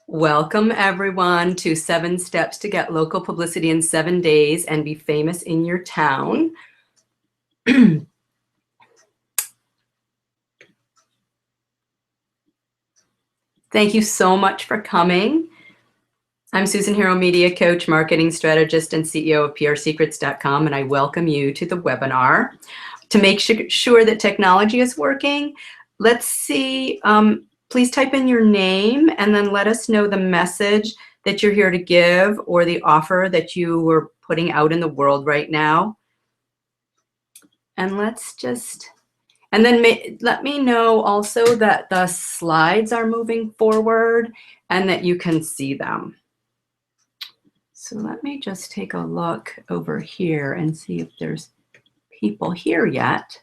Welcome everyone to 7 Steps to Get Local Publicity in 7 Days and Be Famous in Your Town. Thank you so much for coming. I'm Susan Harrow, Media Coach, Marketing Strategist, and CEO of PRSecrets.com, and I welcome you to the webinar. To make sure that technology is working, let's see, please type in your name and then let us know the message that you're here to give or the offer that you were putting out in the world right now. And let's just, and then let me know also that the slides are moving forward and that you can see them. So let me just take a look over here and see if there's people here yet.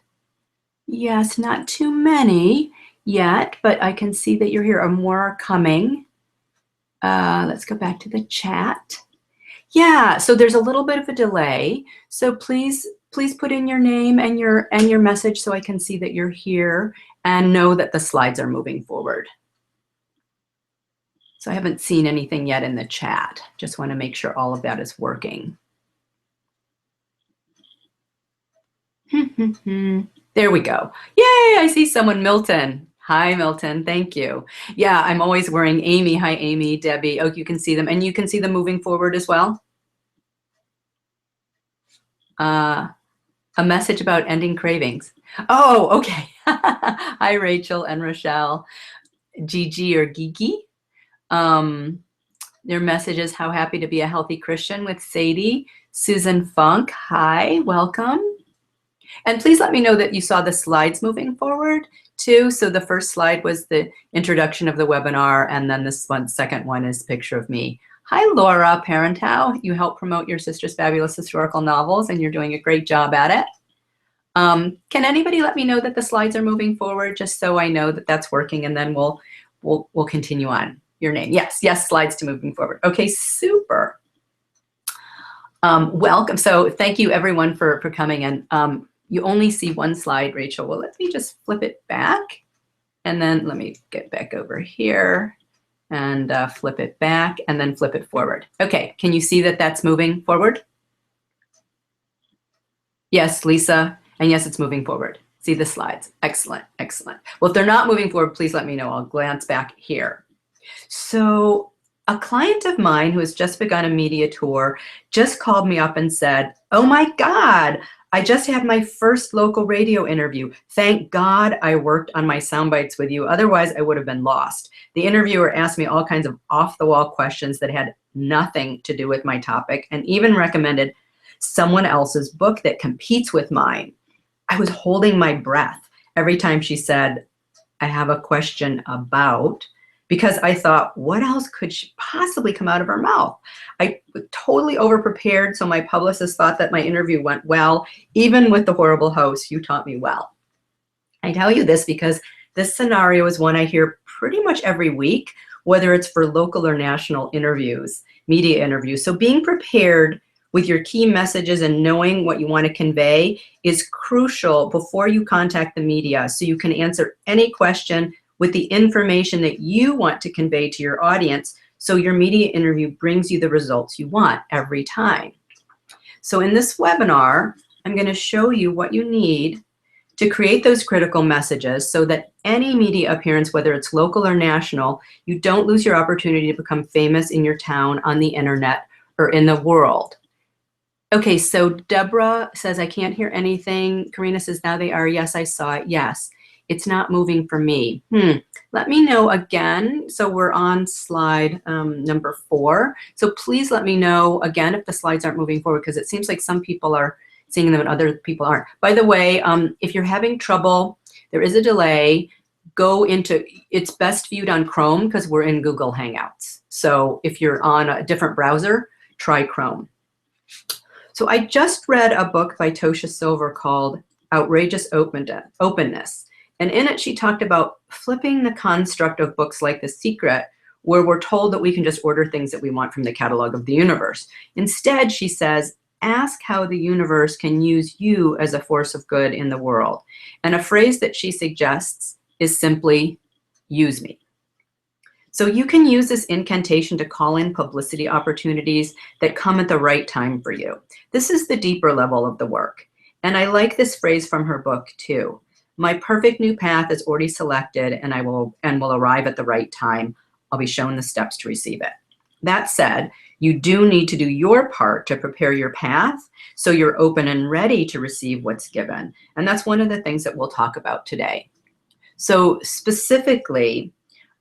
Yes, not too many yet, but I can see that you're here. More are coming. Let's go back to the chat. Yeah, so there's a little bit of a delay. So please put in your name and your message so I can see that you're here and know that the slides are moving forward. So I haven't seen anything yet in the chat. Just want to make sure all of that is working. There we go. Yay, I see someone, Milton. Hi, Milton, thank you. Yeah, I'm always wearing Amy. Hi, Amy, Debbie. Oh, you can see them, and you can see them moving forward as well. A message about ending cravings. Oh, okay. Hi, Rachel and Rochelle. Gigi or Gigi. Their message is how happy to be a healthy Christian with Sadie. Susan Funk, hi, welcome. And please let me know that you saw the slides moving forward too. So the first slide was the introduction of the webinar, and then this second one is a picture of me. Hi, Laura Parentow. You help promote your sister's fabulous historical novels, and you're doing a great job at it. Can anybody let me know that the slides are moving forward, just so I know that that's working, and then we'll continue on. Your name, yes, slides to moving forward. Okay, super. Welcome. So thank you everyone for coming. And you only see one slide, Rachel. Well, let me just flip it back, and then let me get back over here and flip it back, and then flip it forward. Okay, can you see that that's moving forward? Yes, Lisa, and yes, it's moving forward. See the slides. Excellent, excellent. Well, if they're not moving forward, please let me know. I'll glance back here. So a client of mine who has just begun a media tour just called me up and said, oh my God, I just had my first local radio interview. Thank God I worked on my sound bites with you. Otherwise, I would have been lost. The interviewer asked me all kinds of off-the-wall questions that had nothing to do with my topic, and even recommended someone else's book that competes with mine. I was holding my breath every time she said, I have a question about, because I thought, what else could possibly come out of her mouth? I was totally over-prepared, so my publicist thought that my interview went well. Even with the horrible host, you taught me well. I tell you this because this scenario is one I hear pretty much every week, whether it's for local or national interviews, media interviews. So being prepared with your key messages and knowing what you want to convey is crucial before you contact the media, so you can answer any question with the information that you want to convey to your audience, so your media interview brings you the results you want every time. So in this webinar, I'm going to show you what you need to create those critical messages so that any media appearance, whether it's local or national, you don't lose your opportunity to become famous in your town, on the internet, or in the world. Okay, so Deborah says, I can't hear anything. Karina says, now they are. Yes, I saw it. Yes. It's not moving for me. Let me know again. So we're on slide number 4. So please let me know again if the slides aren't moving forward, because it seems like some people are seeing them and other people aren't. By the way, if you're having trouble, there is a delay. Go into, it's best viewed on Chrome because we're in Google Hangouts. So if you're on a different browser, try Chrome. So I just read a book by Tosha Silver called Outrageous Openness. And in it, she talked about flipping the construct of books like The Secret, where we're told that we can just order things that we want from the catalog of the universe. Instead, she says, ask how the universe can use you as a force of good in the world. And a phrase that she suggests is simply, use me. So you can use this incantation to call in publicity opportunities that come at the right time for you. This is the deeper level of the work. And I like this phrase from her book too. My perfect new path is already selected and will arrive at the right time. I'll be shown the steps to receive it. That said, you do need to do your part to prepare your path so you're open and ready to receive what's given. And that's one of the things that we'll talk about today. So specifically,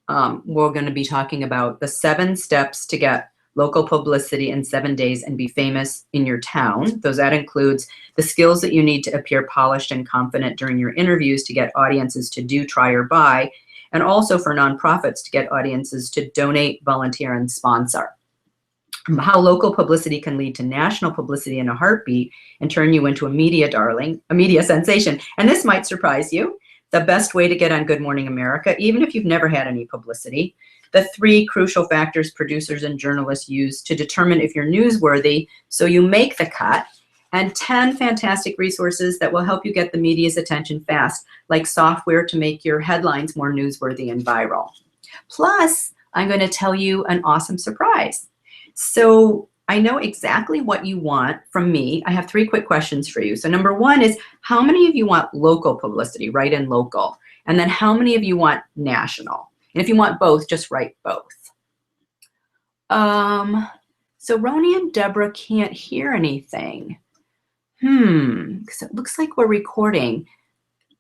we're going to be talking about the 7 steps to get local publicity in 7 days and be famous in your town. That includes the skills that you need to appear polished and confident during your interviews to get audiences to do, try, or buy, and also for nonprofits to get audiences to donate, volunteer, and sponsor. How local publicity can lead to national publicity in a heartbeat and turn you into a media darling, a media sensation. And this might surprise you. The best way to get on Good Morning America, even if you've never had any publicity. The 3 crucial factors producers and journalists use to determine if you're newsworthy so you make the cut. And 10 fantastic resources that will help you get the media's attention fast, like software to make your headlines more newsworthy and viral. Plus, I'm going to tell you an awesome surprise. So I know exactly what you want from me. I have 3 quick questions for you. So number 1 is, how many of you want local publicity? Write in local. And then how many of you want national? And if you want both, just write both. So Roni and Deborah can't hear anything. Because it looks like we're recording.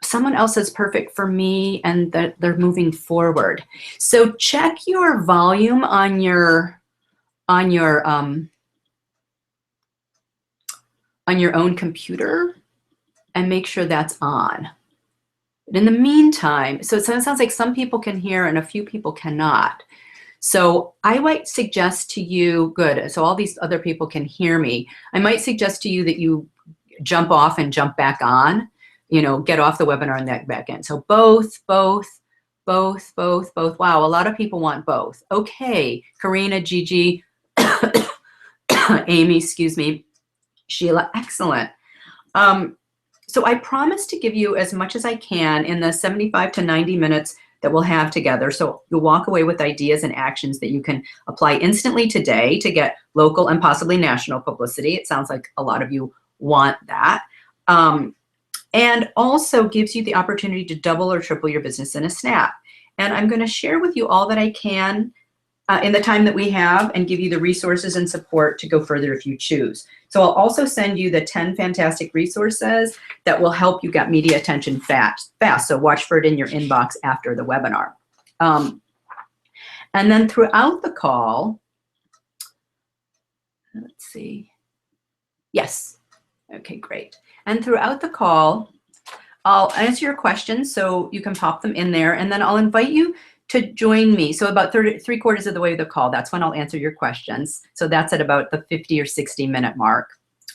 Someone else is perfect for me and that they're moving forward. So check your volume on your own computer and make sure that's on. But in the meantime, so it sounds like some people can hear and a few people cannot. So I might suggest to you, good, so all these other people can hear me. I might suggest to you that you jump off and jump back on, get off the webinar and that back in. So both. Wow, a lot of people want both. Okay, Karina, Gigi, Amy, excuse me, Sheila, excellent. So I promise to give you as much as I can in the 75 to 90 minutes that we'll have together. So you'll walk away with ideas and actions that you can apply instantly today to get local and possibly national publicity. It sounds like a lot of you want that. And also gives you the opportunity to double or triple your business in a snap. And I'm going to share with you all that I can in the time that we have and give you the resources and support to go further if you choose. So I'll also send you the 10 fantastic resources that will help you get media attention fast. So watch for it in your inbox after the webinar. And then throughout the call, let's see. Yes. Okay, great. And throughout the call, I'll answer your questions so you can pop them in there, and then I'll invite you to join me. So about 3/4 of the way of the call, that's when I'll answer your questions. So that's at about the 50 or 60 minute mark.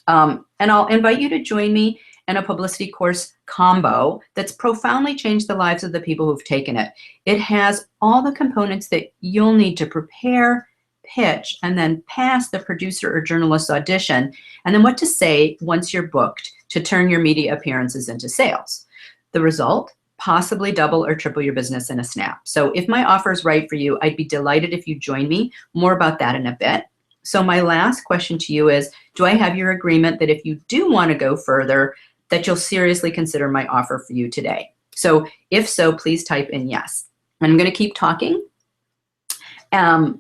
And I'll invite you to join me in a publicity course combo that's profoundly changed the lives of the people who've taken it. It has all the components that you'll need to prepare, pitch, and then pass the producer or journalist audition, and then what to say once you're booked to turn your media appearances into sales. The result? Possibly double or triple your business in a snap. So if my offer is right for you, I'd be delighted if you join me. More about that in a bit. So my last question to you is, do I have your agreement that if you do want to go further, that you'll seriously consider my offer for you today? So if so, please type in yes. And I'm going to keep talking.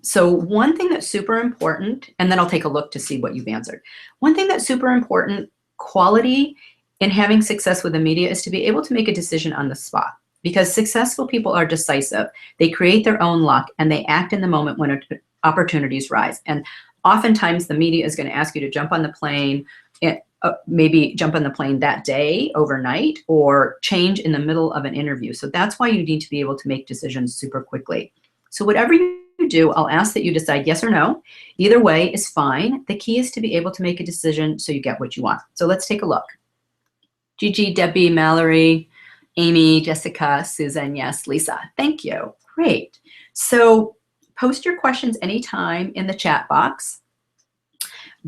So one thing that's super important, and then I'll take a look to see what you've answered. One thing that's super important, quality in having success with the media, is to be able to make a decision on the spot, because successful people are decisive. They create their own luck and they act in the moment when opportunities rise. And oftentimes the media is going to ask you to jump on the plane, maybe jump on the plane that day, overnight, or change in the middle of an interview. So that's why you need to be able to make decisions super quickly. So whatever you do, I'll ask that you decide yes or no. Either way is fine. The key is to be able to make a decision so you get what you want. So let's take a look. Gigi, Debbie, Mallory, Amy, Jessica, Susan, yes, Lisa. Thank you. Great. So post your questions anytime in the chat box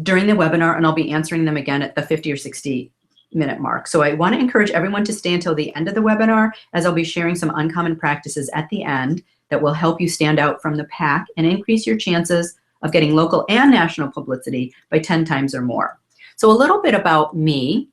during the webinar, and I'll be answering them again at the 50 or 60 minute mark. So I want to encourage everyone to stay until the end of the webinar, as I'll be sharing some uncommon practices at the end that will help you stand out from the pack and increase your chances of getting local and national publicity by 10 times or more. So a little bit about me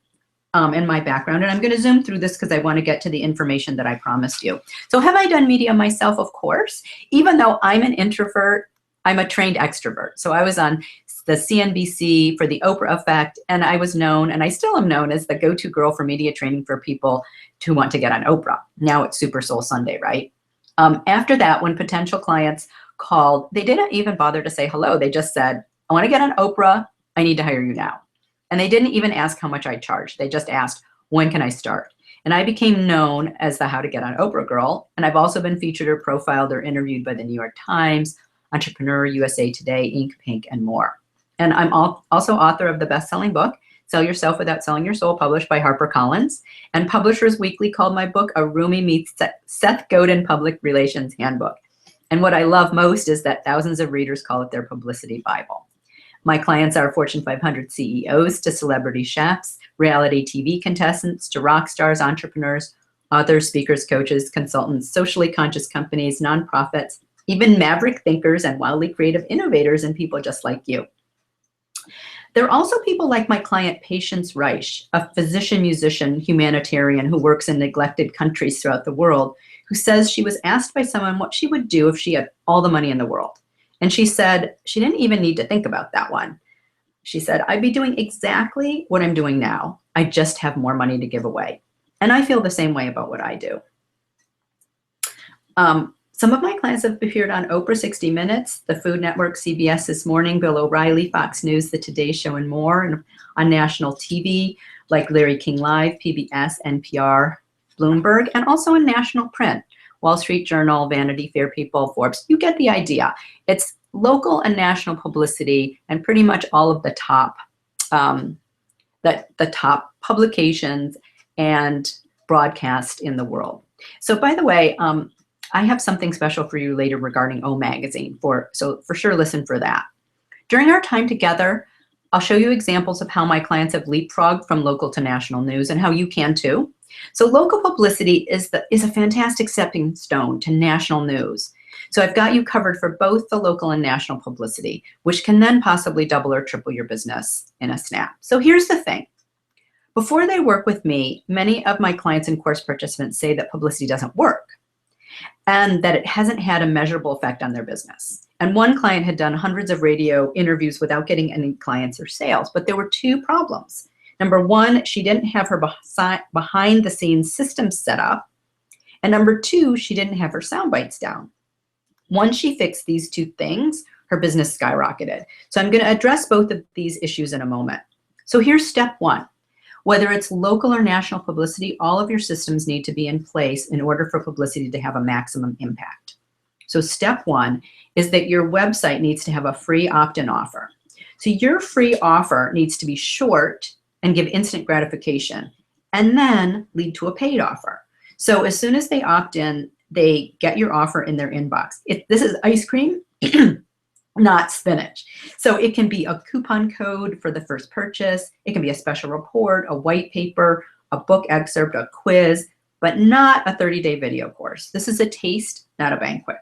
and my background, and I'm going to zoom through this because I want to get to the information that I promised you. So have I done media myself? Of course. Even though I'm an introvert, I'm a trained extrovert. So I was on the CNBC for the Oprah Effect, and I was known, and I still am known as the go-to girl for media training for people who want to get on Oprah. Now it's Super Soul Sunday, right? After that, when potential clients called, they didn't even bother to say hello. They just said, I want to get on Oprah. I need to hire you now. And they didn't even ask how much I charged. They just asked, when can I start? And I became known as the How to Get on Oprah girl. And I've also been featured or profiled or interviewed by the New York Times, Entrepreneur, USA Today, Inc., Pink, and more. And I'm also author of the best-selling book, Sell Yourself Without Selling Your Soul, published by HarperCollins. And Publishers Weekly called my book A Rumi Meets Seth Godin Public Relations Handbook. And what I love most is that thousands of readers call it their publicity Bible. My clients are Fortune 500 CEOs to celebrity chefs, reality TV contestants to rock stars, entrepreneurs, authors, speakers, coaches, consultants, socially conscious companies, nonprofits, even maverick thinkers and wildly creative innovators and people just like you. There are also people like my client Patience Reich, a physician, musician, humanitarian who works in neglected countries throughout the world, who says she was asked by someone what she would do if she had all the money in the world. And she said she didn't even need to think about that one. She said, I'd be doing exactly what I'm doing now. I just have more money to give away. And I feel the same way about what I do. Some of my clients have appeared on Oprah, 60 Minutes, the Food Network, CBS This Morning, Bill O'Reilly, Fox News, The Today Show, and more, and on national TV like Larry King Live, PBS, NPR, Bloomberg, and also in national print. Wall Street Journal, Vanity Fair, People, Forbes, you get the idea. It's local and national publicity and pretty much all of the top, the top publications and broadcast in the world. So by the way, I have something special for you later regarding O Magazine, so for sure listen for that. During our time together, I'll show you examples of how my clients have leapfrogged from local to national news and how you can too. So local publicity is a fantastic stepping stone to national news. So I've got you covered for both the local and national publicity, which can then possibly double or triple your business in a snap. So here's the thing. Before they work with me, many of my clients and course participants say that publicity doesn't work and that it hasn't had a measurable effect on their business. And one client had done hundreds of radio interviews without getting any clients or sales, but there were two problems. Number one, she didn't have her behind the scenes systems set up. And number two, she didn't have her sound bites down. Once she fixed these two things, her business skyrocketed. So I'm going to address both of these issues in a moment. So here's step one. Whether it's local or national publicity, all of your systems need to be in place in order for publicity to have a maximum impact. So step one is that your website needs to have a free opt-in offer. So your free offer needs to be short and give instant gratification, and then lead to a paid offer. So as soon as they opt in, they get your offer in their inbox. This is ice cream, not spinach. So it can be a coupon code for the first purchase. It can be a special report, a white paper, a book excerpt, a quiz, but not a 30-day video course. This is a taste, not a banquet.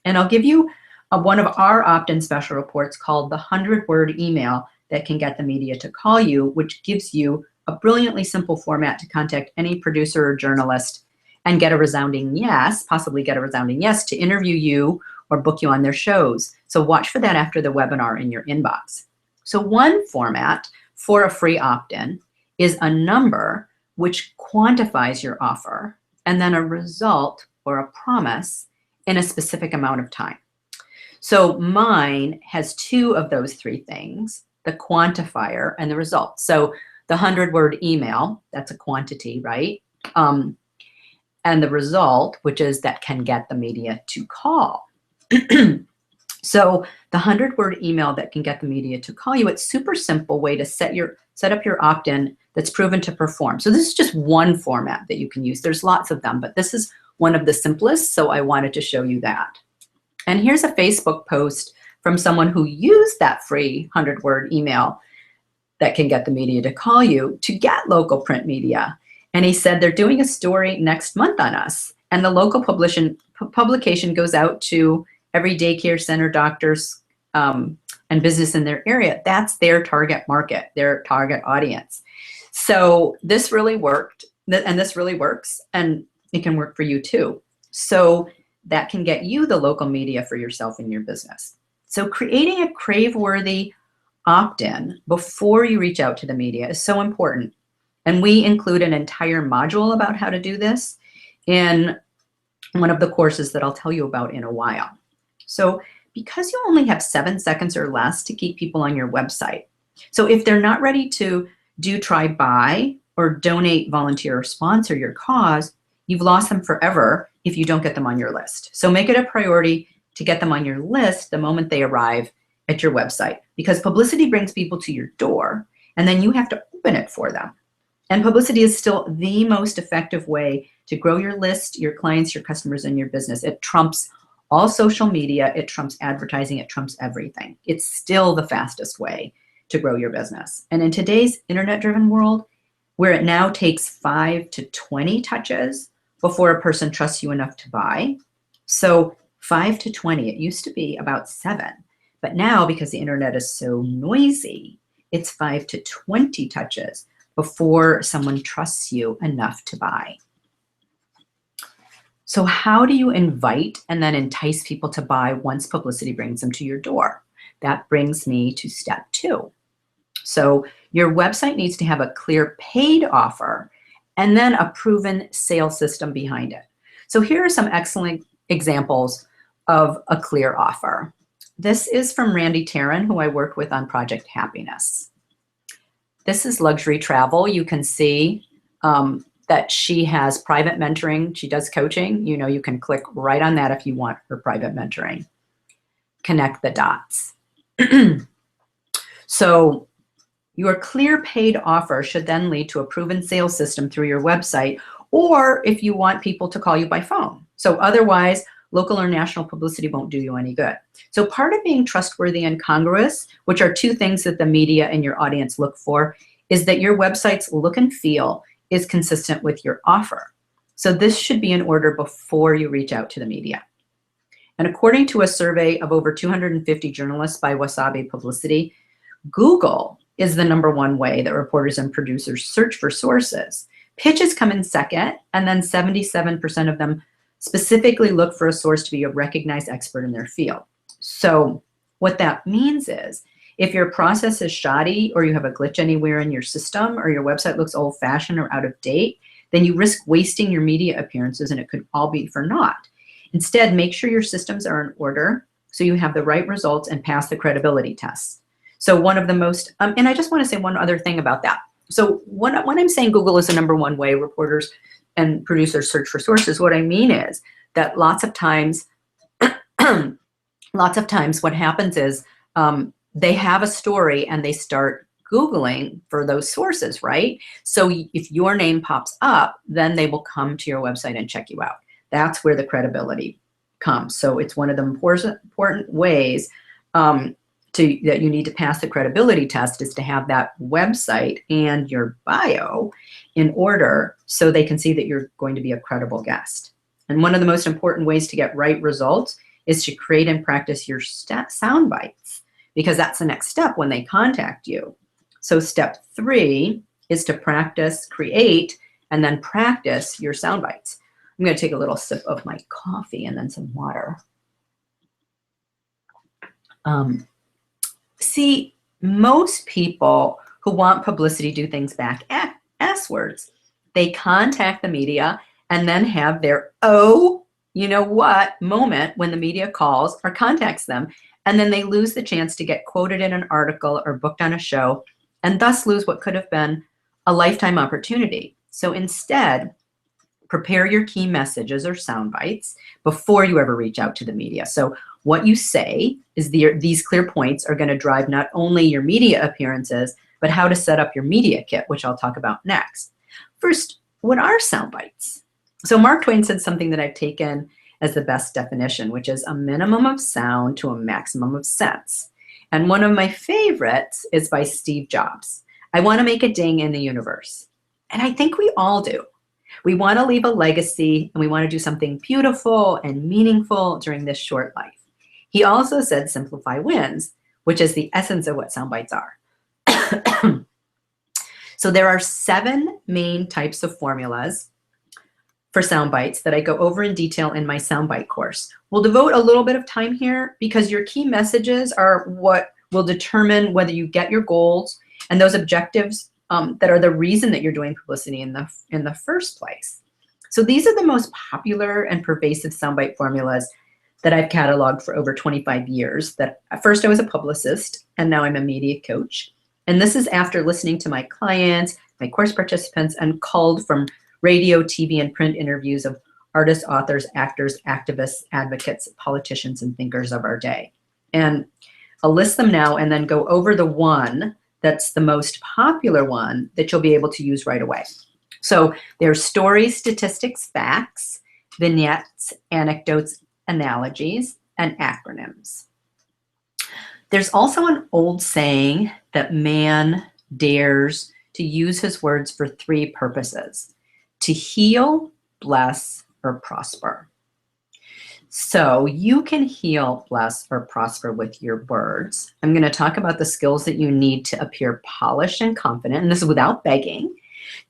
And I'll give you one of our opt-in special reports called the 100-word email that can get the media to call you, which gives you a brilliantly simple format to contact any producer or journalist and get a resounding yes, possibly get a resounding yes to interview you or book you on their shows. So watch for that after the webinar in your inbox. So one format for a free opt-in is a number which quantifies your offer and then a result or a promise in a specific amount of time. So mine has two of those three things, the quantifier and the result. So the 100-word email, that's a quantity, right? And the result, which is that can get the media to call. So the 100-word email that can get the media to call you, it's super simple way to set up your opt-in that's proven to perform. So this is just one format that you can use. There's lots of them, but this is one of the simplest, so I wanted to show you that. And here's a Facebook post from someone who used that free 100-word email that can get the media to call you to get local print media. And he said, they're doing a story next month on us. And the local publication goes out to every daycare center, doctors, and business in their area. That's their target market, their target audience. So this really worked, and this really works, and it can work for you too. So that can get you the local media for yourself and your business. So creating a crave-worthy opt-in before you reach out to the media is so important. And we include an entire module about how to do this in one of the courses that I'll tell you about in a while. So because you only have 7 seconds or less to keep people on your website, so if they're not ready to do try buy or donate, volunteer, or sponsor your cause, you've lost them forever if you don't get them on your list. So make it a priority to get them on your list the moment they arrive at your website, because publicity brings people to your door and then you have to open it for them. And publicity is still the most effective way to grow your list, your clients, your customers, and your business. It trumps all social media, it trumps advertising, it trumps everything. It's still the fastest way to grow your business. And in today's internet-driven world, where it now takes 5 to 20 touches before a person trusts you enough to buy. So 5 to 20, it used to be about 7. But now, because the internet is so noisy, it's 5 to 20 touches before someone trusts you enough to buy. So how do you invite and then entice people to buy once publicity brings them to your door? That brings me to step 2. So your website needs to have a clear paid offer and then a proven sales system behind it. So here are some excellent examples of a clear offer. This is from Randy Taryn, who I worked with on Project Happiness. This is luxury travel. You can see that she has private mentoring. She does coaching. You know, you can click right on that if you want her private mentoring. Connect the dots. So your clear paid offer should then lead to a proven sales system through your website, or if you want people to call you by phone. So otherwise, local or national publicity won't do you any good. So part of being trustworthy and congruous, which are 2 things that the media and your audience look for, is that your website's look and feel is consistent with your offer. So this should be in order before you reach out to the media. And according to a survey of over 250 journalists by Wasabi Publicity, Google is the #1 way that reporters and producers search for sources. Pitches come in second, and then 77% of them specifically look for a source to be a recognized expert in their field. So what that means is, if your process is shoddy or you have a glitch anywhere in your system or your website looks old-fashioned or out of date, then you risk wasting your media appearances and it could all be for naught. Instead, make sure your systems are in order so you have the right results and pass the credibility tests. So one of the most, and I just want to say one other thing about that. So when I'm saying Google is the #1 way reporters and producers search for sources, what I mean is that lots of times what happens is they have a story and they start Googling for those sources, right? So if your name pops up, then they will come to your website and check you out. That's where the credibility comes. So it's one of the important ways that you need to pass the credibility test is to have that website and your bio in order so they can see that you're going to be a credible guest. And one of the most important ways to get right results is to create and practice your sound bites, because that's the next step when they contact you. So step 3 is to practice, create, and then practice your sound bites. I'm going to take a little sip of my coffee and then some water. See, most people who want publicity do things back asswards. They contact the media and then have their, oh, you know what, moment when the media calls or contacts them. And then they lose the chance to get quoted in an article or booked on a show, and thus lose what could have been a lifetime opportunity. So instead, prepare your key messages or sound bites before you ever reach out to the media. So what you say is these clear points are going to drive not only your media appearances, but how to set up your media kit, which I'll talk about next. First, what are sound bites? So Mark Twain said something that I've taken as the best definition, which is a minimum of sound to a maximum of sense. And one of my favorites is by Steve Jobs. I want to make a ding in the universe. And I think we all do. We want to leave a legacy, and we want to do something beautiful and meaningful during this short life. He also said simplify wins, which is the essence of what sound bites are. So there are 7 main types of formulas for sound bites that I go over in detail in my sound bite course. We'll devote a little bit of time here because your key messages are what will determine whether you get your goals and those objectives that are the reason that you're doing publicity in the first place. So these are the most popular and pervasive soundbite formulas that I've cataloged for over 25 years. That at first I was a publicist, and now I'm a media coach. And this is after listening to my clients, my course participants, and culled from radio, TV, and print interviews of artists, authors, actors, activists, advocates, politicians, and thinkers of our day. And I'll list them now and then go over the one that's the most popular one that you'll be able to use right away. So there's stories, statistics, facts, vignettes, anecdotes, analogies, and acronyms. There's also an old saying that man dares to use his words for 3 purposes: to heal, bless, or prosper. So you can heal, bless, or prosper with your words. I'm going to talk about the skills that you need to appear polished and confident, and this is without begging,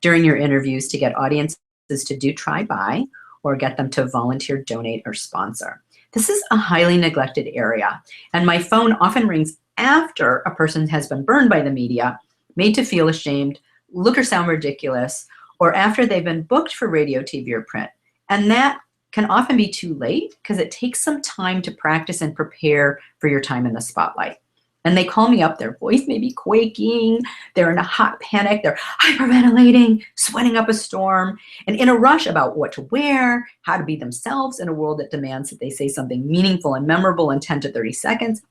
during your interviews to get audiences to do try buy or get them to volunteer, donate, or sponsor. This is a highly neglected area, and my phone often rings after a person has been burned by the media, made to feel ashamed, look or sound ridiculous, or after they've been booked for radio, TV, or print. And that can often be too late because it takes some time to practice and prepare for your time in the spotlight. And they call me up, their voice may be quaking, they're in a hot panic, they're hyperventilating, sweating up a storm, and in a rush about what to wear, how to be themselves in a world that demands that they say something meaningful and memorable in 10 to 30 seconds,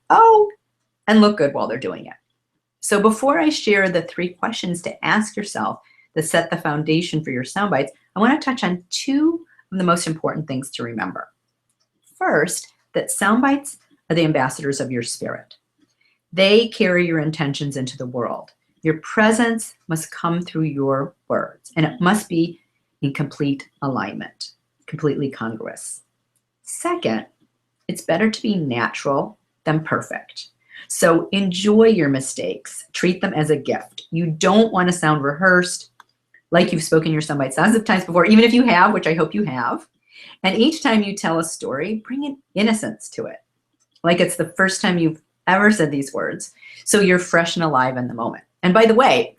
and look good while they're doing it. So before I share the 3 questions to ask yourself that set the foundation for your sound bites, I want to touch on 2 of the most important things to remember. First, that sound bites are the ambassadors of your spirit. They carry your intentions into the world. Your presence must come through your words, and it must be in complete alignment, completely congruous. Second, it's better to be natural than perfect. So enjoy your mistakes. Treat them as a gift. You don't want to sound rehearsed, like you've spoken your sound bites thousands of times before, even if you have, which I hope you have. And each time you tell a story, bring in innocence to it, like it's the first time you've ever said these words, so you're fresh and alive in the moment. And by the way,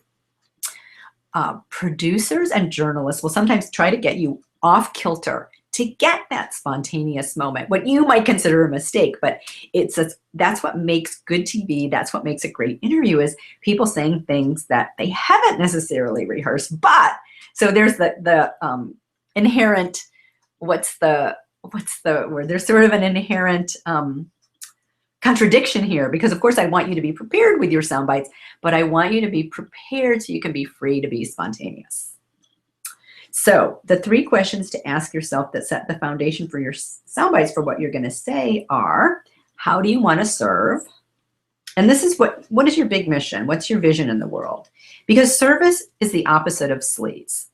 producers and journalists will sometimes try to get you off kilter to get that spontaneous moment, what you might consider a mistake, but that's what makes good TV, that's what makes a great interview, is people saying things that they haven't necessarily rehearsed. But so there's the inherent, what's the word? There's sort of an inherent contradiction here, because of course I want you to be prepared with your sound bites, but I want you to be prepared so you can be free to be spontaneous. So the 3 questions to ask yourself that set the foundation for your sound bites for what you're going to say are: how do you want to serve? And this is what is your big mission? What's your vision in the world? Because service is the opposite of sleaze.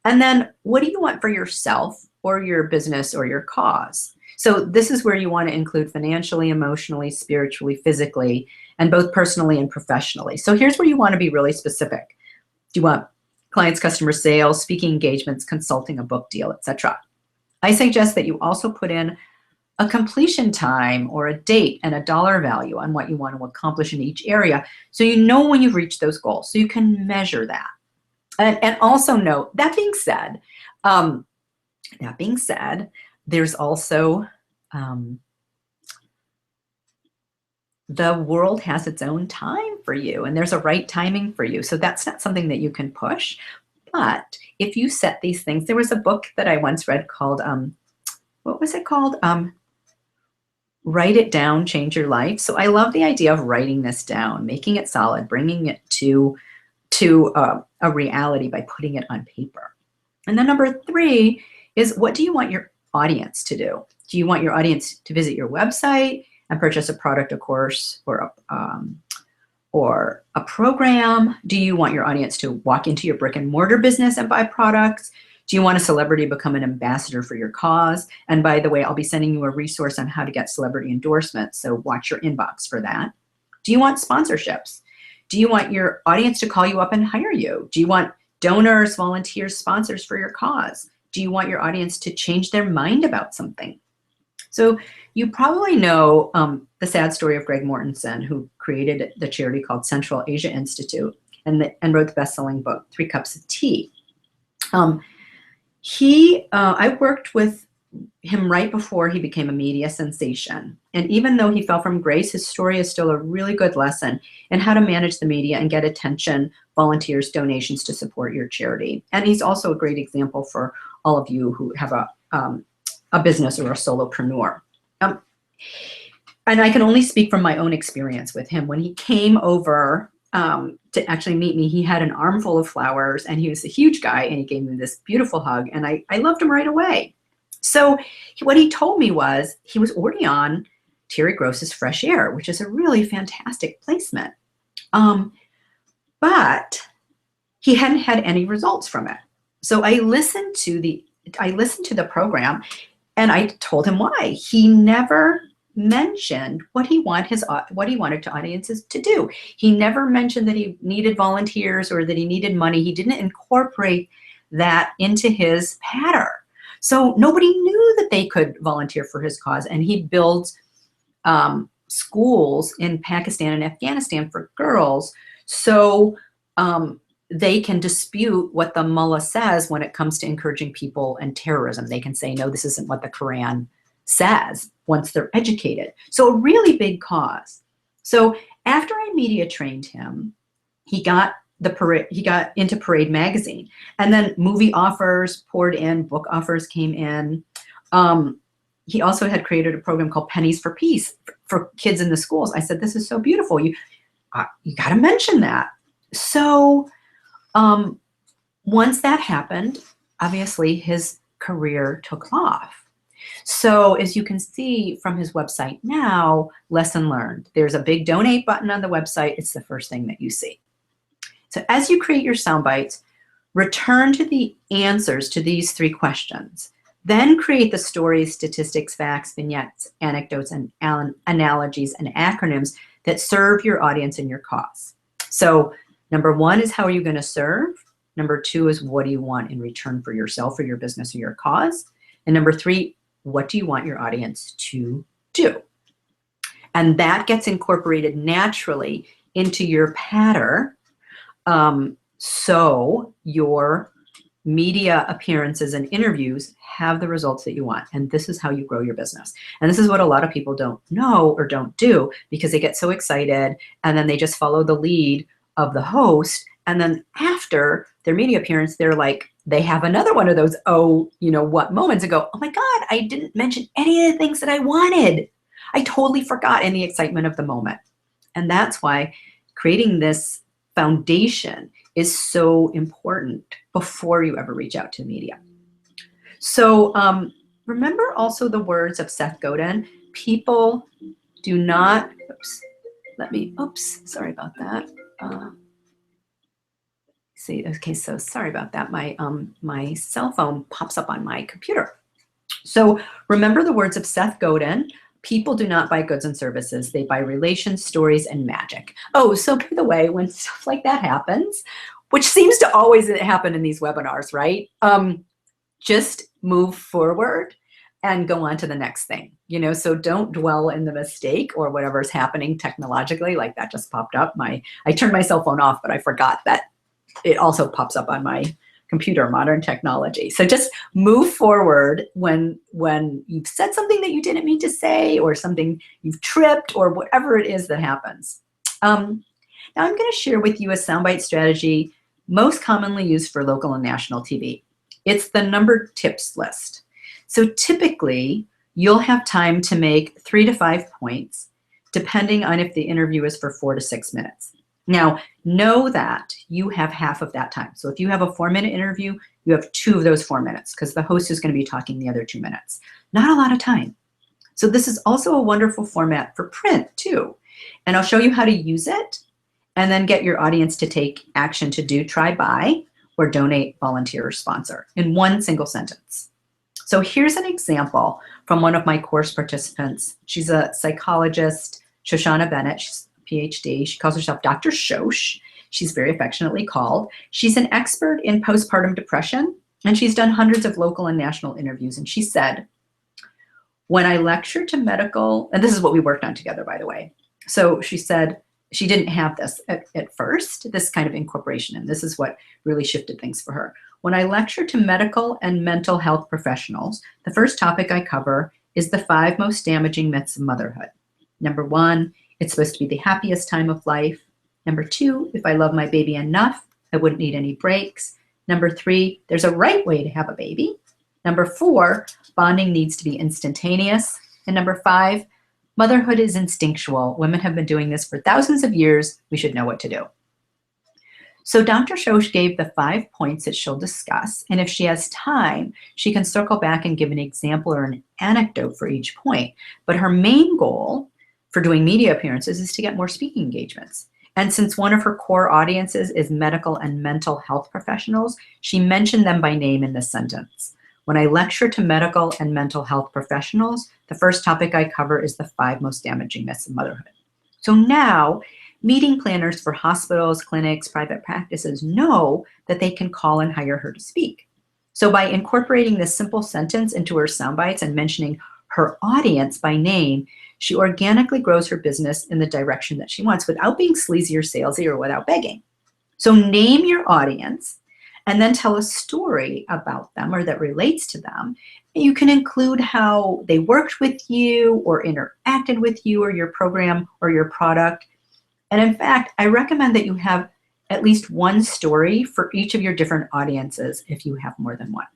And then what do you want for yourself or your business or your cause? So this is where you want to include financially, emotionally, spiritually, physically, and both personally and professionally. So here's where you want to be really specific. Do you want clients, customer sales, speaking engagements, consulting, a book deal, etc.? I suggest that you also put in a completion time or a date and a dollar value on what you want to accomplish in each area, so you know when you've reached those goals, so you can measure that. And also note, that being said, there's also the world has its own time for you, and there's a right timing for you. So that's not something that you can push. But if you set these things, there was a book that I once read called, what was it called? Write It Down, Change Your Life. So I love the idea of writing this down, making it solid, bringing it to a reality by putting it on paper. And then number 3 is, what do you want your audience to do? Do you want your audience to visit your website and purchase a product, a course, or a program? Do you want your audience to walk into your brick and mortar business and buy products? Do you want a celebrity to become an ambassador for your cause? And by the way, I'll be sending you a resource on how to get celebrity endorsements, so watch your inbox for that. Do you want sponsorships? Do you want your audience to call you up and hire you? Do you want donors, volunteers, sponsors for your cause? Do you want your audience to change their mind about something? So you probably know the sad story of Greg Mortensen, who created the charity called Central Asia Institute and wrote the best-selling book, 3 Cups of Tea. I worked with him right before he became a media sensation. And even though he fell from grace, his story is still a really good lesson in how to manage the media and get attention, volunteers, donations to support your charity. And he's also a great example for all of you who have a business or a solopreneur. And I can only speak from my own experience with him. When he came over to actually meet me, he had an armful of flowers, and he was a huge guy, and he gave me this beautiful hug, and I loved him right away. So what he told me was he was already on Terry Gross's Fresh Air, which is a really fantastic placement. But he hadn't had any results from it. So I listened to the program, and I told him why. He never mentioned what he wanted audiences to do. He never mentioned that he needed volunteers or that he needed money. He didn't incorporate that into his pattern. So nobody knew that they could volunteer for his cause. And he builds schools in Pakistan and Afghanistan for girls, so they can dispute what the mullah says when it comes to encouraging people and terrorism. They can say, no, this isn't what the Quran says, once they're educated. So a really big cause. So after I media trained him, he got into Parade magazine, and then movie offers poured in, book offers came in. He also had created a program called Pennies for Peace for kids in the schools. I said, this is so beautiful. You got to mention that. So once that happened, obviously his career took off. So as you can see from his website now, lesson learned. There's a big donate button on the website. It's the first thing that you see. So as you create your sound bites, return to the answers to these 3 questions. Then create the stories, statistics, facts, vignettes, anecdotes, and analogies and acronyms that serve your audience and your cause. So number 1 is, how are you going to serve? Number 2 is, what do you want in return for yourself or your business or your cause? And number 3, what do you want your audience to do? And that gets incorporated naturally into your pattern. So your media appearances and interviews have the results that you want. And this is how you grow your business. And this is what a lot of people don't know or don't do, because they get so excited and then they just follow the lead of the host. And then after their media appearance, they're like, they have another one of those, what moments ago, oh my God, I didn't mention any of the things that I wanted. I totally forgot in the excitement of the moment. And that's why creating this foundation is so important before you ever reach out to media. So remember also the words of Seth Godin, people do not, sorry about that. Okay, so sorry about that. My cell phone pops up on my computer. So remember the words of Seth Godin, people do not buy goods and services. They buy relations, stories, and magic. Oh, so by the way, when stuff like that happens, which seems to always happen in these webinars, right? Just move forward and go on to the next thing. So don't dwell in the mistake or whatever's happening technologically. Like that just popped up. I turned my cell phone off, but I forgot that it also pops up on my computer, modern technology. So just move forward when you've said something that you didn't mean to say, or something you've tripped, or whatever it is that happens. Now I'm going to share with you a soundbite strategy most commonly used for local and national TV. It's the numbered tips list. So typically you'll have time to make 3 to 5 points, depending on if the interview is for 4 to 6 minutes. Now, know that you have half of that time. So if you have a 4-minute interview, you have 2 of those 4 minutes, because the host is going to be talking the other 2 minutes. Not a lot of time. So this is also a wonderful format for print too. And I'll show you how to use it and then get your audience to take action to do try buy, or donate, volunteer, or sponsor in one single sentence. So here's an example from one of my course participants. She's a psychologist, Shoshana Bennett. She's a PhD. She calls herself Dr. Shosh. She's very affectionately called. She's an expert in postpartum depression, and she's done hundreds of local and national interviews. And she said, when I lecture to medical, and this is what we worked on together, by the way. So she said she didn't have this at first, this kind of incorporation, and this is what really shifted things for her. When I lecture to medical and mental health professionals, the first topic I cover is the 5 most damaging myths of motherhood. Number 1, it's supposed to be the happiest time of life. Number 2, if I love my baby enough, I wouldn't need any breaks. Number 3, there's a right way to have a baby. Number 4, bonding needs to be instantaneous. And number 5, motherhood is instinctual. Women have been doing this for thousands of years. We should know what to do. So Dr. Shosh gave the 5 points that she'll discuss. And if she has time, she can circle back and give an example or an anecdote for each point. But her main goal for doing media appearances is to get more speaking engagements. And since one of her core audiences is medical and mental health professionals, she mentioned them by name in this sentence. When I lecture to medical and mental health professionals, the first topic I cover is the 5 most damaging myths of motherhood. So now, meeting planners for hospitals, clinics, private practices know that they can call and hire her to speak. So by incorporating this simple sentence into her sound bites and mentioning her audience by name, she organically grows her business in the direction that she wants without being sleazy or salesy or without begging. So name your audience and then tell a story about them or that relates to them. You can include how they worked with you or interacted with you or your program or your product. And in fact, I recommend that you have at least one story for each of your different audiences if you have more than one.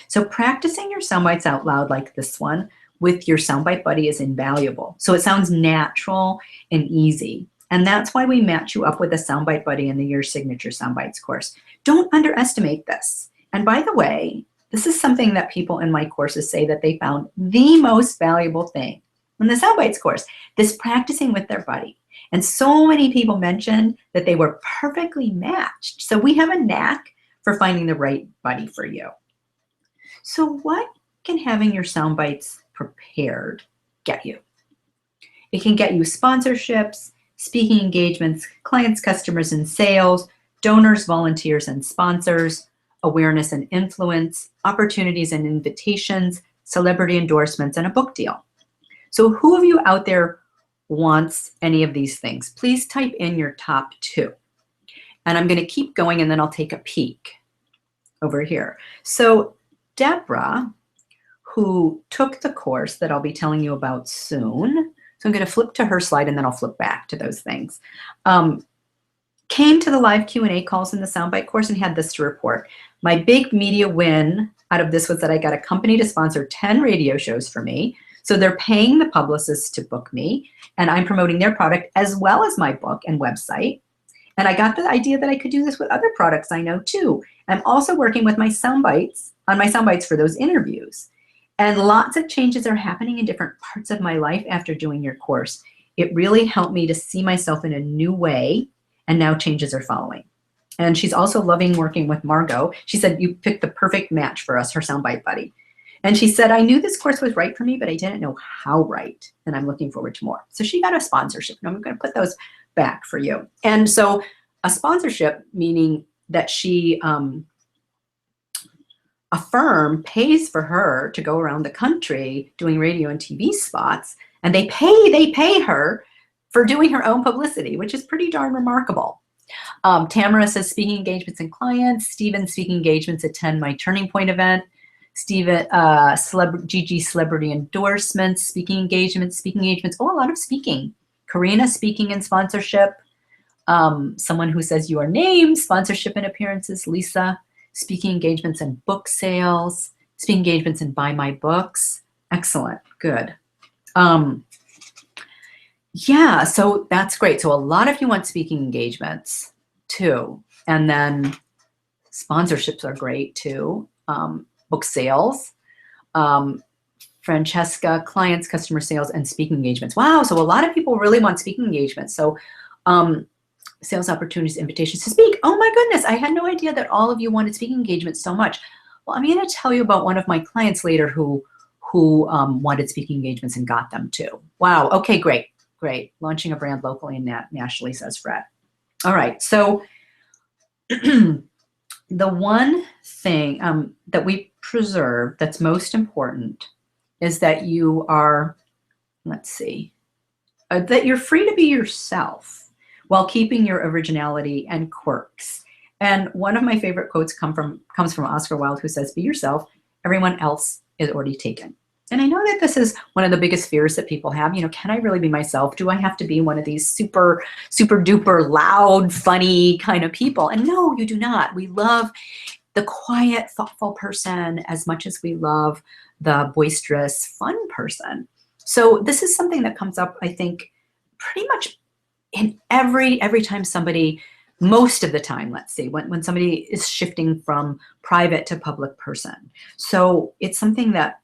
So practicing your sound bites out loud like this one with your soundbite buddy is invaluable. So it sounds natural and easy. And that's why we match you up with a soundbite buddy in the Your Signature Soundbites course. Don't underestimate this. And by the way, this is something that people in my courses say that they found the most valuable thing in the Soundbites course, this practicing with their buddy. And so many people mentioned that they were perfectly matched. So we have a knack for finding the right buddy for you. So what can having your soundbites prepared get you? It can get you sponsorships, speaking engagements, clients, customers, and sales, donors, volunteers, and sponsors, awareness and influence, opportunities and invitations, celebrity endorsements, and a book deal. So who of you out there wants any of these things? Please type in your top 2. And I'm going to keep going and then I'll take a peek over here. So Deborah, who took the course that I'll be telling you about soon, so I'm going to flip to her slide and then I'll flip back to those things, came to the live Q&A calls in the Soundbite course and had this to report. My big media win out of this was that I got a company to sponsor 10 radio shows for me. So they're paying the publicists to book me, and I'm promoting their product as well as my book and website. And I got the idea that I could do this with other products I know too. I'm also working with my soundbites on my soundbites for those interviews. And lots of changes are happening in different parts of my life after doing your course. It really helped me to see myself in a new way, and now changes are following. And she's also loving working with Margot. She said, you picked the perfect match for us, her soundbite buddy. And she said, I knew this course was right for me, but I didn't know how right, and I'm looking forward to more. So she got a sponsorship, and I'm going to put those back for you. And so a sponsorship, meaning that she, a firm pays for her to go around the country doing radio and TV spots, and they pay her for doing her own publicity, which is pretty darn remarkable. Tamara says speaking engagements and clients. Stephen, speaking engagements, attend my Turning Point event. Stephen, Gigi, celebrity endorsements, speaking engagements, oh, a lot of speaking. Karina, speaking and sponsorship. Someone who says your name, sponsorship and appearances. Lisa, speaking engagements and book sales, speaking engagements and buy my books. Excellent, good. Yeah, so that's great. So a lot of you want speaking engagements too. And then sponsorships are great too. Book sales, Francesca, clients, customer sales, and speaking engagements. Wow, so a lot of people really want speaking engagements. So sales opportunities, invitations to speak. Oh my goodness, I had no idea that all of you wanted speaking engagements so much. Well, I'm going to tell you about one of my clients later who wanted speaking engagements and got them too. Wow. Okay, great. Great. Launching a brand locally and nationally, says Fred. All right. So the one thing that we preserve that's most important is that you are, let's see, that you're free to be yourself while keeping your originality and quirks. And one of my favorite quotes comes from Oscar Wilde, who says, "Be yourself. Everyone else is already taken." And I know that this is one of the biggest fears that people have. You know, can I really be myself? Do I have to be one of these super, super duper loud, funny kind of people? And no, you do not. We love the quiet, thoughtful person as much as we love the boisterous, fun person. So this is something that comes up, I think, pretty much in every time somebody, most of the time, let's see, when somebody is shifting from private to public person. So it's something that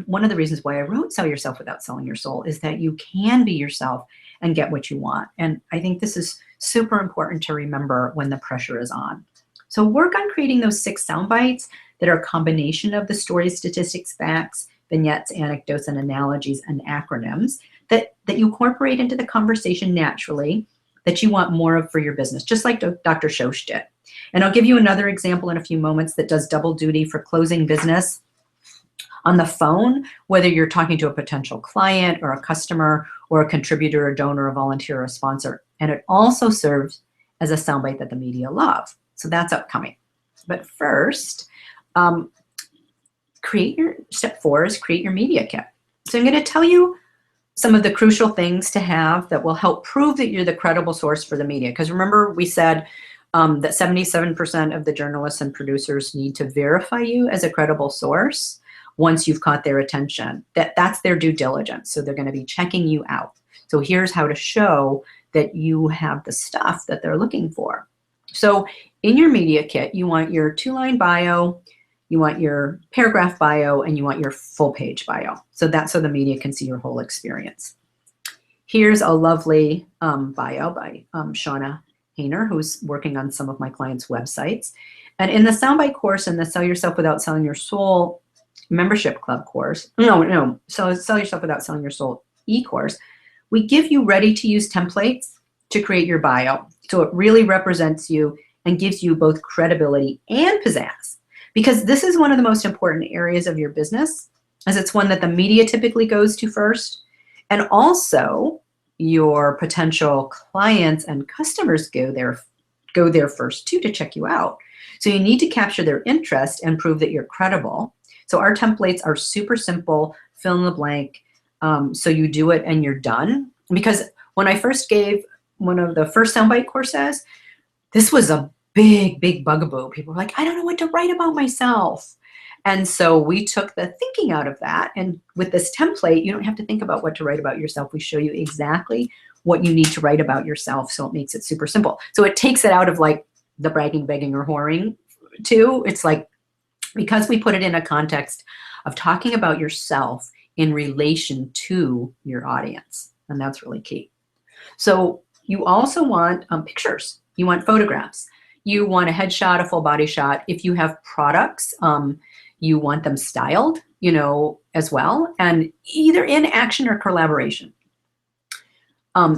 one of the reasons why I wrote Sell Yourself Without Selling Your Soul is that you can be yourself and get what you want. And I think this is super important to remember when the pressure is on. So work on creating those 6 sound bites that are a combination of the stories, statistics, facts, vignettes, anecdotes, and analogies and acronyms that you incorporate into the conversation naturally, that you want more of for your business, just like Dr. Shosh did. And I'll give you another example in a few moments that does double duty for closing business on the phone, whether you're talking to a potential client or a customer or a contributor, a donor, a volunteer, or a sponsor. And it also serves as a soundbite that the media love. So that's upcoming. But first, step 4 is create your media kit. So I'm going to tell you some of the crucial things to have that will help prove that you're the credible source for the media. Because remember, we said that 77% of the journalists and producers need to verify you as a credible source once you've caught their attention. That's their due diligence. So they're going to be checking you out. So here's how to show that you have the stuff that they're looking for. So in your media kit, you want your 2-line bio, you want your paragraph bio, and you want your full page bio. So that's so the media can see your whole experience. Here's a lovely bio by Shauna Hayner, who's working on some of my clients' websites. And in the Soundbite course and the Sell Yourself Without Selling Your Soul membership club course, Sell Yourself Without Selling Your Soul e-course, we give you ready-to-use templates to create your bio. So it really represents you and gives you both credibility and pizzazz. Because this is one of the most important areas of your business, as it's one that the media typically goes to first. And also your potential clients and customers go there first too to check you out. So you need to capture their interest and prove that you're credible. So our templates are super simple, fill in the blank. So you do it and you're done. Because when I first gave one of the first Soundbite courses, this was a big bugaboo. People were like, I don't know what to write about myself. And so we took the thinking out of that. And with this template, you don't have to think about what to write about yourself. We show you exactly what you need to write about yourself. So it makes it super simple. So it takes it out of like the bragging, begging, or whoring too. It's like, because we put it in a context of talking about yourself in relation to your audience. And that's really key. So you also want pictures. You want photographs. You want a headshot, a full body shot. If you have products, you want them styled, as well, and either in action or collaboration.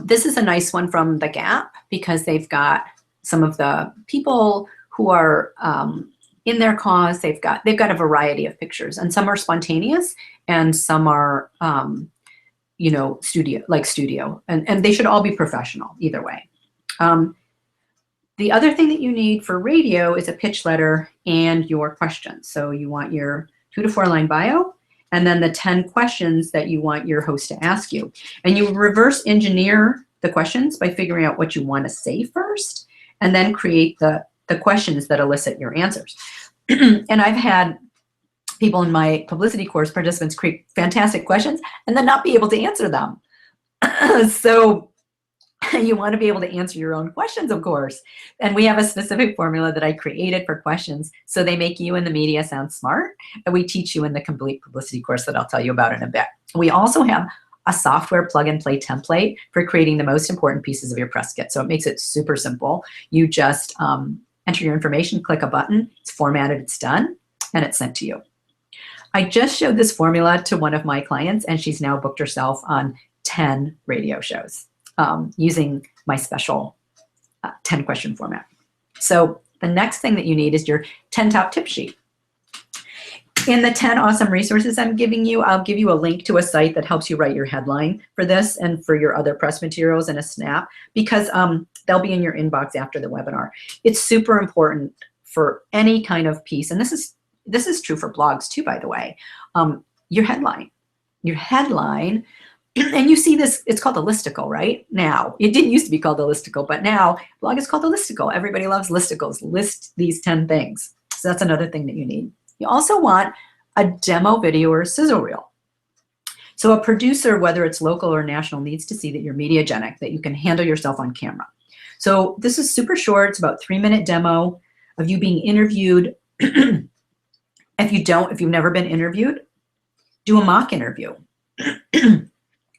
This is a nice one from The Gap because they've got some of the people who are in their cause. They've got a variety of pictures, and some are spontaneous and some are studio, and they should all be professional either way. The other thing that you need for radio is a pitch letter and your questions. So you want your 2 to 4 line bio, and then the 10 questions that you want your host to ask you. And you reverse engineer the questions by figuring out what you want to say first, and then create the questions that elicit your answers. And I've had people in my publicity course, participants, create fantastic questions and then not be able to answer them. So you want to be able to answer your own questions, of course. And we have a specific formula that I created for questions, so they make you and the media sound smart. And we teach you in the complete publicity course that I'll tell you about in a bit. We also have a software plug-and-play template for creating the most important pieces of your press kit. So it makes it super simple. You just enter your information, click a button, it's formatted, it's done, and it's sent to you. I just showed this formula to one of my clients, and she's now booked herself on 10 radio shows using my special 10-question format. So the next thing that you need is your 10 top tip sheet. In the 10 awesome resources I'm giving you, I'll give you a link to a site that helps you write your headline for this and for your other press materials and a snap, because they'll be in your inbox after the webinar. It's super important for any kind of piece, and this is true for blogs too, by the way. Your headline, and you see this, it's called a listicle right now. It didn't used to be called a listicle, but now blog is called a listicle. Everybody loves listicles. List these 10 things. So that's another thing that you need. You also want a demo video or a sizzle reel. So a producer, whether it's local or national, needs to see that you're mediagenic, that you can handle yourself on camera. So this is super short. It's about a 3-minute demo of you being interviewed. If you've never been interviewed, do a mock interview.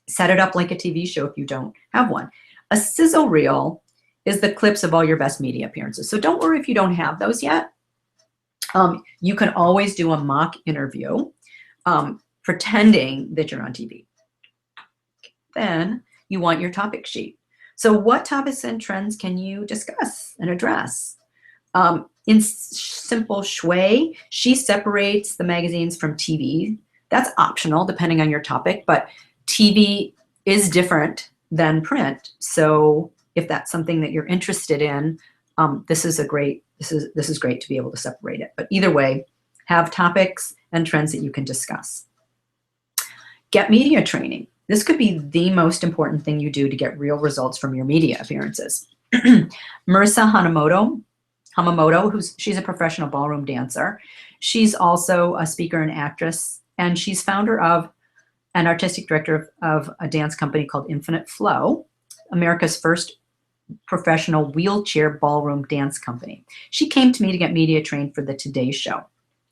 Set it up like a TV show if you don't have one. A sizzle reel is the clips of all your best media appearances. So don't worry if you don't have those yet. You can always do a mock interview pretending that you're on TV. Then you want your topic sheet. So what topics and trends can you discuss and address? In simple shui, she separates the magazines from TV. That's optional depending on your topic, but TV is different than print. So if that's something that you're interested in, this is great to be able to separate it. But either way, have topics and trends that you can discuss. Get media training. This could be the most important thing you do to get real results from your media appearances. Marissa Hamamoto, she's a professional ballroom dancer. She's also a speaker and actress, and she's founder of and artistic director of a dance company called Infinite Flow, America's first professional wheelchair ballroom dance company. She came to me to get media trained for the Today Show.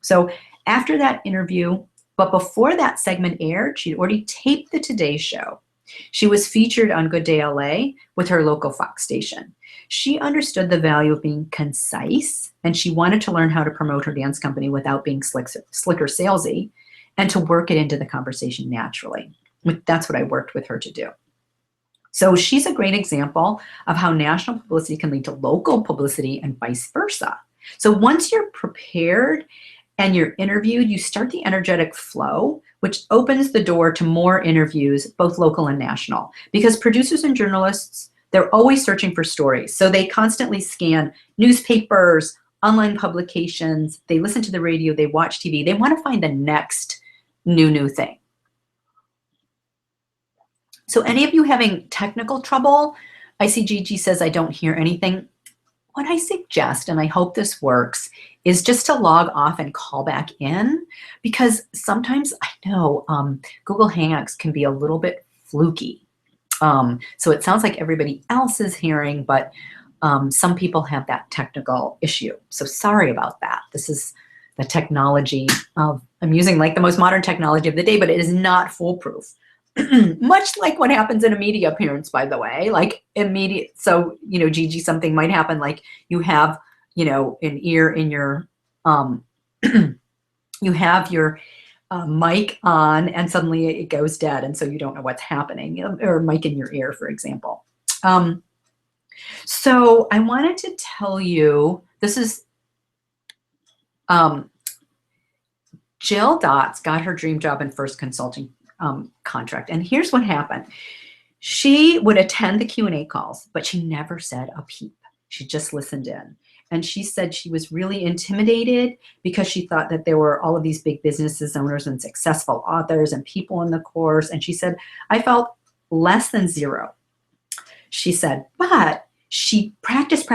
So after that interview, but before that segment aired, she'd already taped the Today Show. She was featured on Good Day LA with her local Fox station. She understood the value of being concise, and she wanted to learn how to promote her dance company without being slick or salesy, and to work it into the conversation naturally. That's what I worked with her to do. So she's a great example of how national publicity can lead to local publicity and vice versa. So once you're prepared and you're interviewed, you start the energetic flow, which opens the door to more interviews, both local and national. Because producers and journalists, they're always searching for stories. So they constantly scan newspapers, online publications, they listen to the radio, they watch TV. They want to find the next new thing. So any of you having technical trouble, I see Gigi says I don't hear anything. What I suggest, and I hope this works, is just to log off and call back in, because sometimes I know Google Hangouts can be a little bit fluky. So it sounds like everybody else is hearing, but some people have that technical issue. So sorry about that. This is the technology of, I'm using like the most modern technology of the day, but it is not foolproof. Much like what happens in a media appearance, by the way, like immediate. So, Gigi, something might happen, like you have, an ear in your, you have your mic on and suddenly it goes dead. And so you don't know what's happening, or mic in your ear, for example. So I wanted to tell you, this is, Jill Dotz got her dream job in first consulting contract. And here's what happened. She would attend the Q&A calls, but she never said a peep. She just listened in. And she said she was really intimidated because she thought that there were all of these big businesses owners and successful authors and people in the course. And she said, I felt less than zero. She said, but she practiced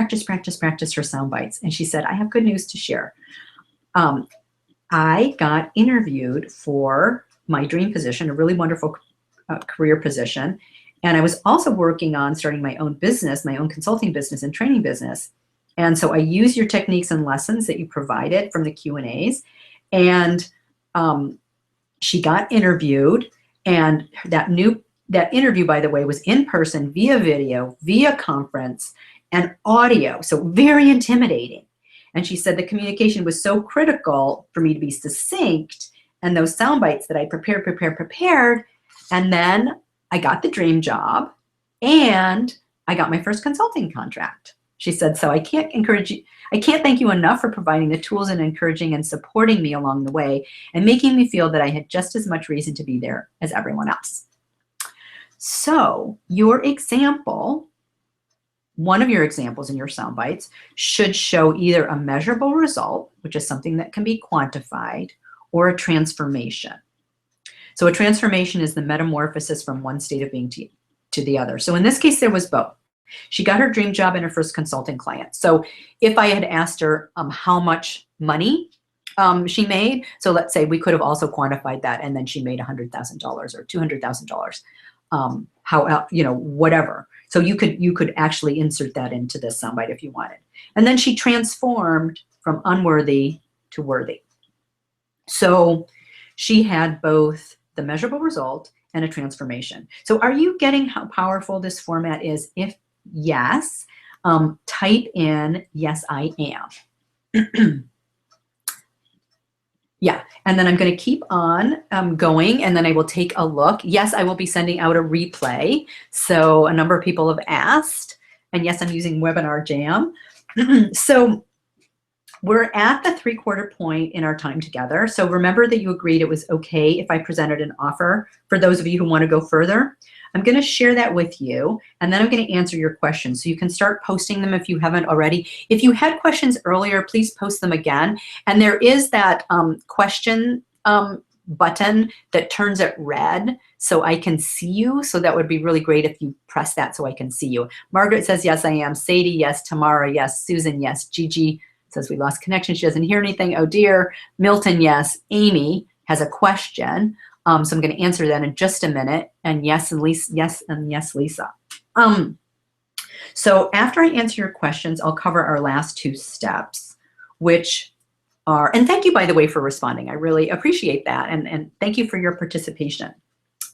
her sound bites. And she said, I have good news to share. I got interviewed for my dream position, a really wonderful career position. And I was also working on starting my own business, my own consulting business and training business. And so I use your techniques and lessons that you provided from the Q&As. And she got interviewed, and that new that interview, by the way, was in person, via video, via conference, and audio. So very intimidating. And she said the communication was so critical for me to be succinct, and those sound bites that I prepared. And then I got the dream job and I got my first consulting contract. She said, so I can't thank you enough for providing the tools and encouraging and supporting me along the way and making me feel that I had just as much reason to be there as everyone else. So your example, one of your examples in your sound bites should show either a measurable result, which is something that can be quantified, or a transformation. So a transformation is the metamorphosis from one state of being to the other. So in this case, there was both. She got her dream job and her first consulting client. So if I had asked her how much money she made, so let's say we could have also quantified that, and then she made $100,000 or $200,000, whatever. So you could actually insert that into this soundbite if you wanted. And then she transformed from unworthy to worthy. So she had both the measurable result and a transformation. So are you getting how powerful this format is? If yes, type in, yes, I am. Yeah, and then I'm going to keep on going, and then I will take a look. Yes, I will be sending out a replay. So a number of people have asked, and yes, I'm using Webinar Jam. So we're at the 3/4 point in our time together. So remember that you agreed it was okay if I presented an offer for those of you who want to go further. I'm going to share that with you, and then I'm going to answer your questions. So you can start posting them if you haven't already. If you had questions earlier, please post them again. And there is that question button that turns it red so I can see you. So that would be really great if you press that so I can see you. Margaret says, yes, I am. Sadie, yes. Tamara, yes. Susan, yes. Gigi says we lost connection. She doesn't hear anything. Oh, dear. Milton, yes. Amy has a question. So I'm going to answer that in just a minute. And yes, and Lisa, yes, and yes, Lisa. So after I answer your questions, I'll cover our last 2 steps, which are, and thank you, by the way, for responding. I really appreciate that. And thank you for your participation.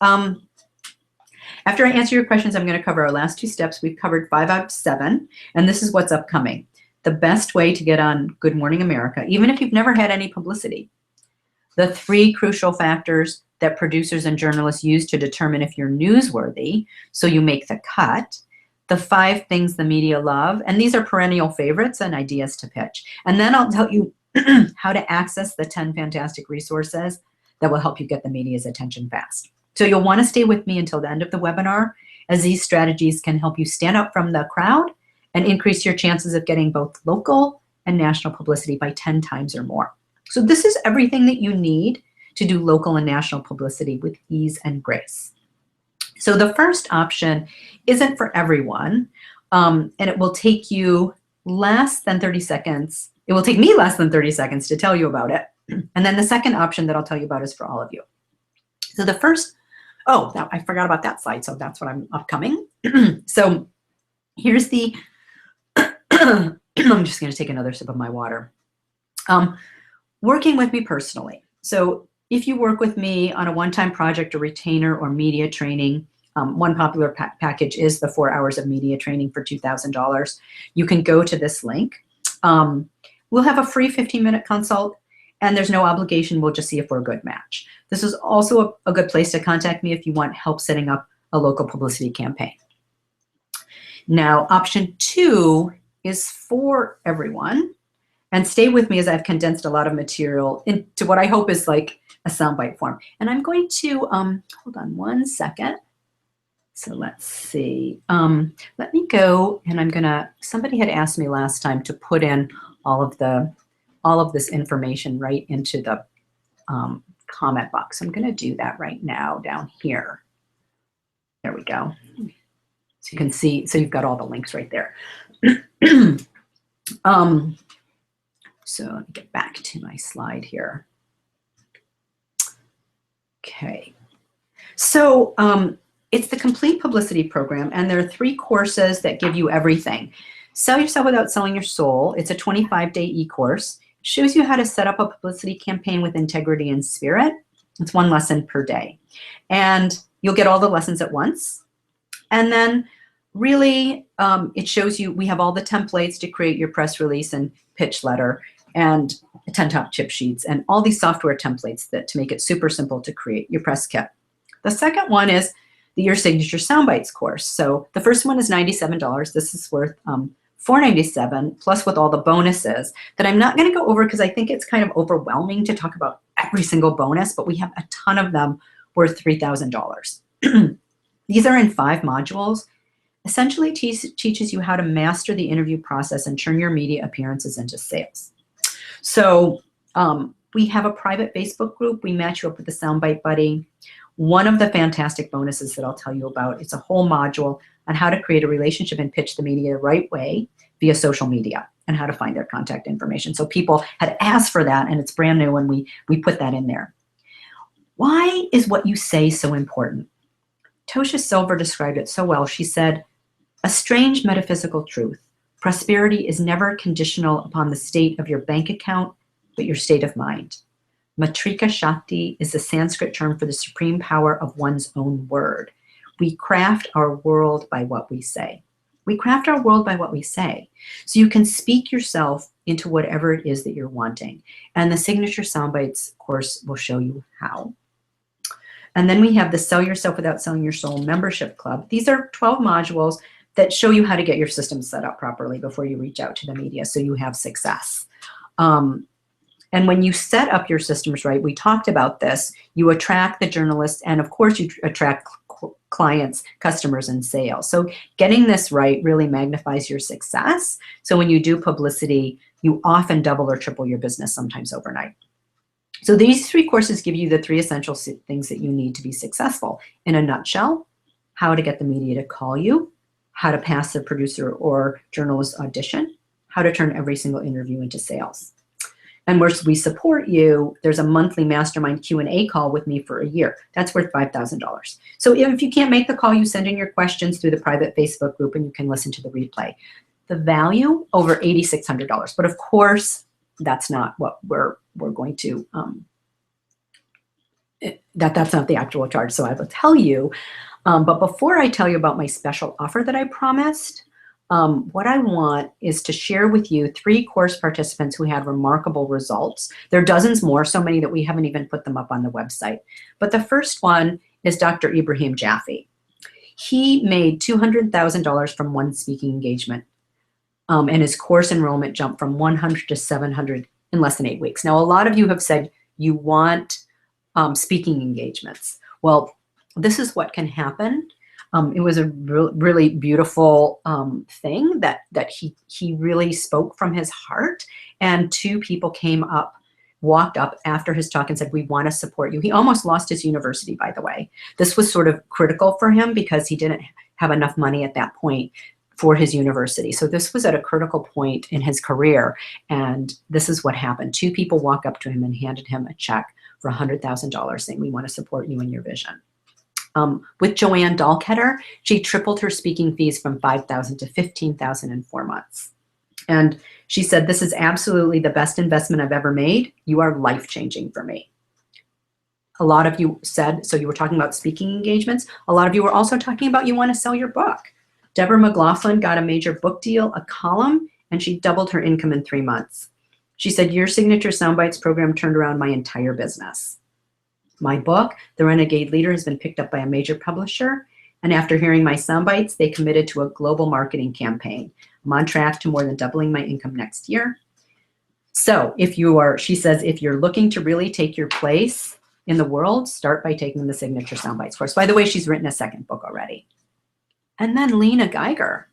After I answer your questions, I'm going to cover our last 2 steps. We've covered 5 out of 7, and this is what's upcoming. The best way to get on Good Morning America, even if you've never had any publicity. The 3 crucial factors that producers and journalists use to determine if you're newsworthy, so you make the cut. The 5 things the media love, and these are perennial favorites and ideas to pitch. And then I'll tell you how to access the 10 fantastic resources that will help you get the media's attention fast. So you'll want to stay with me until the end of the webinar, as these strategies can help you stand out from the crowd and increase your chances of getting both local and national publicity by 10 times or more. So this is everything that you need to do local and national publicity with ease and grace. So the first option isn't for everyone, and it will take you less than 30 seconds. It will take me less than 30 seconds to tell you about it. And then the second option that I'll tell you about is for all of you. So the first, I forgot about that slide, so that's what I'm upcoming. So here's the, I'm just going to take another sip of my water. Working with me personally. So if you work with me on a one-time project or retainer or media training, one popular package is the 4 hours of media training for $2,000. You can go to this link. We'll have a free 15-minute consult, and there's no obligation. We'll just see if we're a good match. This is also a good place to contact me if you want help setting up a local publicity campaign. Now, option 2 is for everyone. And stay with me as I've condensed a lot of material into what I hope is like a soundbite form. And I'm going to, hold on one second. So let's see. Let me go, and I'm gonna, somebody had asked me last time to put in all of this information right into the comment box. I'm gonna do that right now down here. There we go. So you can see, so you've got all the links right there. So let me get back to my slide here. Okay. So it's the complete publicity program, and there are 3 courses that give you everything. Sell Yourself Without Selling Your Soul. It's a 25-day e-course. It shows you how to set up a publicity campaign with integrity and spirit. It's 1 lesson per day. And You'll get all the lessons at once. And then really, it shows you, we have all the templates to create your press release and pitch letter and 10 top tip sheets and all these software templates to make it super simple to create your press kit. The second one is Your Signature Soundbites course. So the first one is $97. This is worth $497 plus with all the bonuses that I'm not going to go over because I think it's kind of overwhelming to talk about every single bonus, but we have a ton of them worth $3,000. These are in 5 modules. Essentially teaches you how to master the interview process and turn your media appearances into sales. So we have a private Facebook group. We match you up with the Soundbite Buddy. One of the fantastic bonuses that I'll tell you about, it's a whole module on how to create a relationship and pitch the media the right way via social media and how to find their contact information. So people had asked for that, and it's brand new, and we put that in there. Why is what you say so important? Tosha Silver described it so well. She said, a strange metaphysical truth. Prosperity is never conditional upon the state of your bank account, but your state of mind. Matrika Shakti is the Sanskrit term for the supreme power of one's own word. We craft our world by what we say. We craft our world by what we say. So you can speak yourself into whatever it is that you're wanting. And the Signature Soundbites course will show you how. And then we have the Sell Yourself Without Selling Your Soul membership club. These are 12 modules that show you how to get your system set up properly before you reach out to the media so you have success. And when you set up your systems right, we talked about this, you attract the journalists, and of course you attract clients, customers, and sales. So getting this right really magnifies your success. So when you do publicity, you often double or triple your business, sometimes overnight. So these 3 courses give you the 3 essential things that you need to be successful. In a nutshell, how to get the media to call you, how to pass the producer or journalist audition, how to turn every single interview into sales. And where we support you, there's a monthly mastermind Q&A call with me for a year. That's worth $5,000. So if you can't make the call, you send in your questions through the private Facebook group and you can listen to the replay. The value, over $8,600. But of course, that's not what we're going to, that's not the actual charge. So I will tell you, but before I tell you about my special offer that I promised, what I want is to share with you 3 course participants who had remarkable results. There are dozens more, so many that we haven't even put them up on the website. But the first one is Dr. Ibrahim Jaffe. He made $200,000 from one speaking engagement, and his course enrollment jumped from 100 to 700 in less than 8 weeks. Now, a lot of you have said you want speaking engagements. Well, this is what can happen. It was a really beautiful thing that he really spoke from his heart, and 2 people walked up after his talk and said, we want to support you. He almost lost his university, by the way. This was sort of critical for him because he didn't have enough money at that point for his university. So this was at a critical point in his career, and this is what happened. 2 people walked up to him and handed him a check for $100,000 saying, we want to support you in your vision. With Joanne Dahlketter, she tripled her speaking fees from $5,000 to $15,000 in 4 months. And she said, this is absolutely the best investment I've ever made. You are life-changing for me. A lot of you said, so you were talking about speaking engagements. A lot of you were also talking about you want to sell your book. Deborah McLaughlin got a major book deal, a column, and she doubled her income in 3 months. She said, your Signature Soundbites program turned around my entire business. My book, The Renegade Leader, has been picked up by a major publisher. And after hearing my soundbites, they committed to a global marketing campaign. I'm on track to more than doubling my income next year. So she says, if you're looking to really take your place in the world, start by taking the Signature Soundbites course. By the way, she's written a 2nd book already. And then Lena Geiger.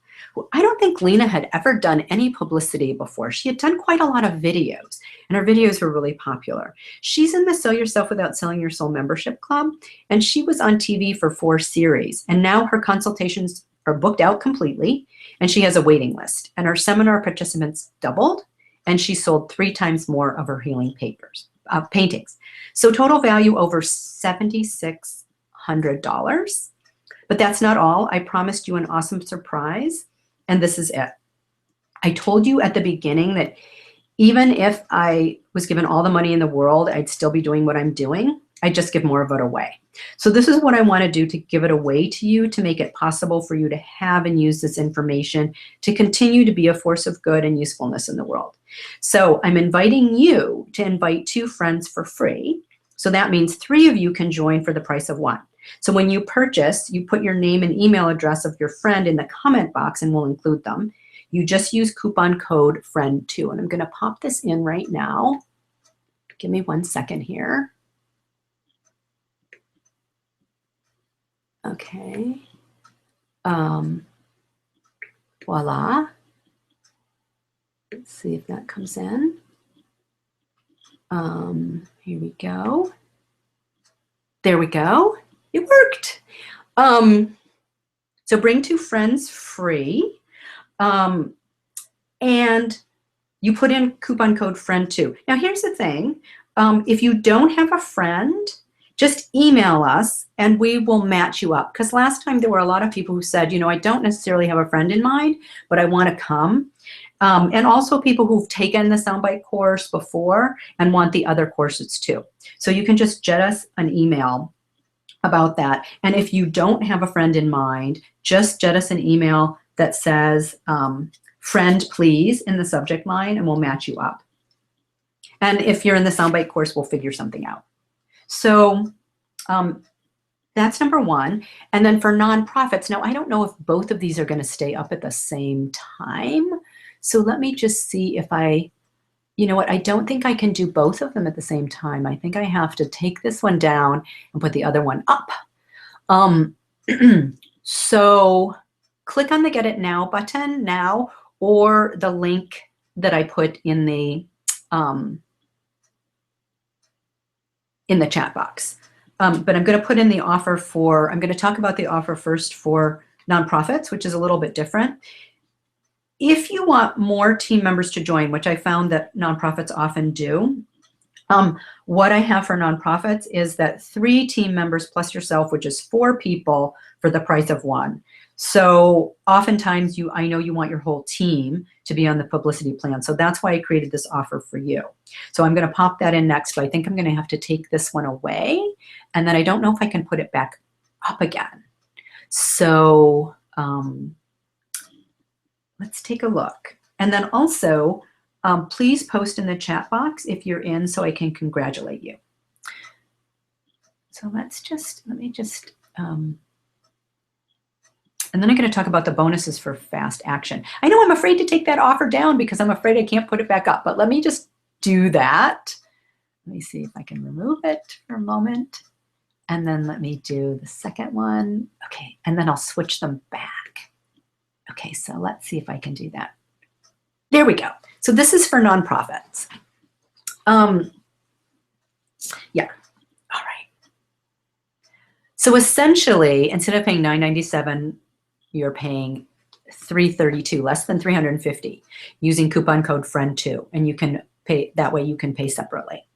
I don't think Lena had ever done any publicity before. She had done quite a lot of videos, and her videos were really popular. She's in the Sell Yourself Without Selling Your Soul membership club, and she was on TV for 4 series. And now her consultations are booked out completely, and she has a waiting list. And her seminar participants doubled, and she sold 3 times more of her healing paintings. So total value over $7,600. But that's not all. I promised you an awesome surprise. And this is it. I told you at the beginning that even if I was given all the money in the world, I'd still be doing what I'm doing. I just give more of it away. So this is what I want to do to give it away to you, to make it possible for you to have and use this information to continue to be a force of good and usefulness in the world. So I'm inviting you to invite 2 friends for free. So that means 3 of you can join for the price of 1. So when you purchase, you put your name and email address of your friend in the comment box, and we'll include them. You just use coupon code FRIEND2. And I'm going to pop this in right now. Give me 1 second here. Okay. Voila. Let's see if that comes in. Here we go. There we go. It worked. So bring 2 friends free. And you put in coupon code FRIEND2. Now here's the thing. If you don't have a friend, just email us and we will match you up. Because last time there were a lot of people who said, I don't necessarily have a friend in mind, but I want to come. And also people who've taken the Soundbite course before and want the other courses too. So you can just jet us an email about that. And if you don't have a friend in mind, just jet us an email that says, friend please in the subject line, and we'll match you up. And if you're in the Soundbite course, we'll figure something out. So that's number 1. And then for nonprofits, now I don't know if both of these are going to stay up at the same time. So let me just see if I don't think I can do both of them at the same time. I think I have to take this one down and put the other one up. So click on the Get It Now button now, or the link that I put in the chat box. But I'm going to put in the offer for, I'm going to talk about the offer first for nonprofits, which is a little bit different. If you want more team members to join, which I found that nonprofits often do, what I have for nonprofits is that 3 team members plus yourself, which is 4 people for the price of 1. So oftentimes I know you want your whole team to be on the publicity plan. So that's why I created this offer for you. So I'm going to pop that in next, but I think I'm going to have to take this one away. And then I don't know if I can put it back up again. So let's take a look. And then also, please post in the chat box if you're in so I can congratulate you. So let me just, and then I'm going to talk about the bonuses for fast action. I know I'm afraid to take that offer down because I'm afraid I can't put it back up, but let me just do that. Let me see if I can remove it for a moment. And then let me do the second one. Okay, and then I'll switch them back. Okay, so let's see if I can do that. There we go. So this is for nonprofits. Yeah, all right. So essentially, instead of paying $9.97, you're paying $332, less than $350, using coupon code FRIEND2, and you can pay that way. You can pay separately.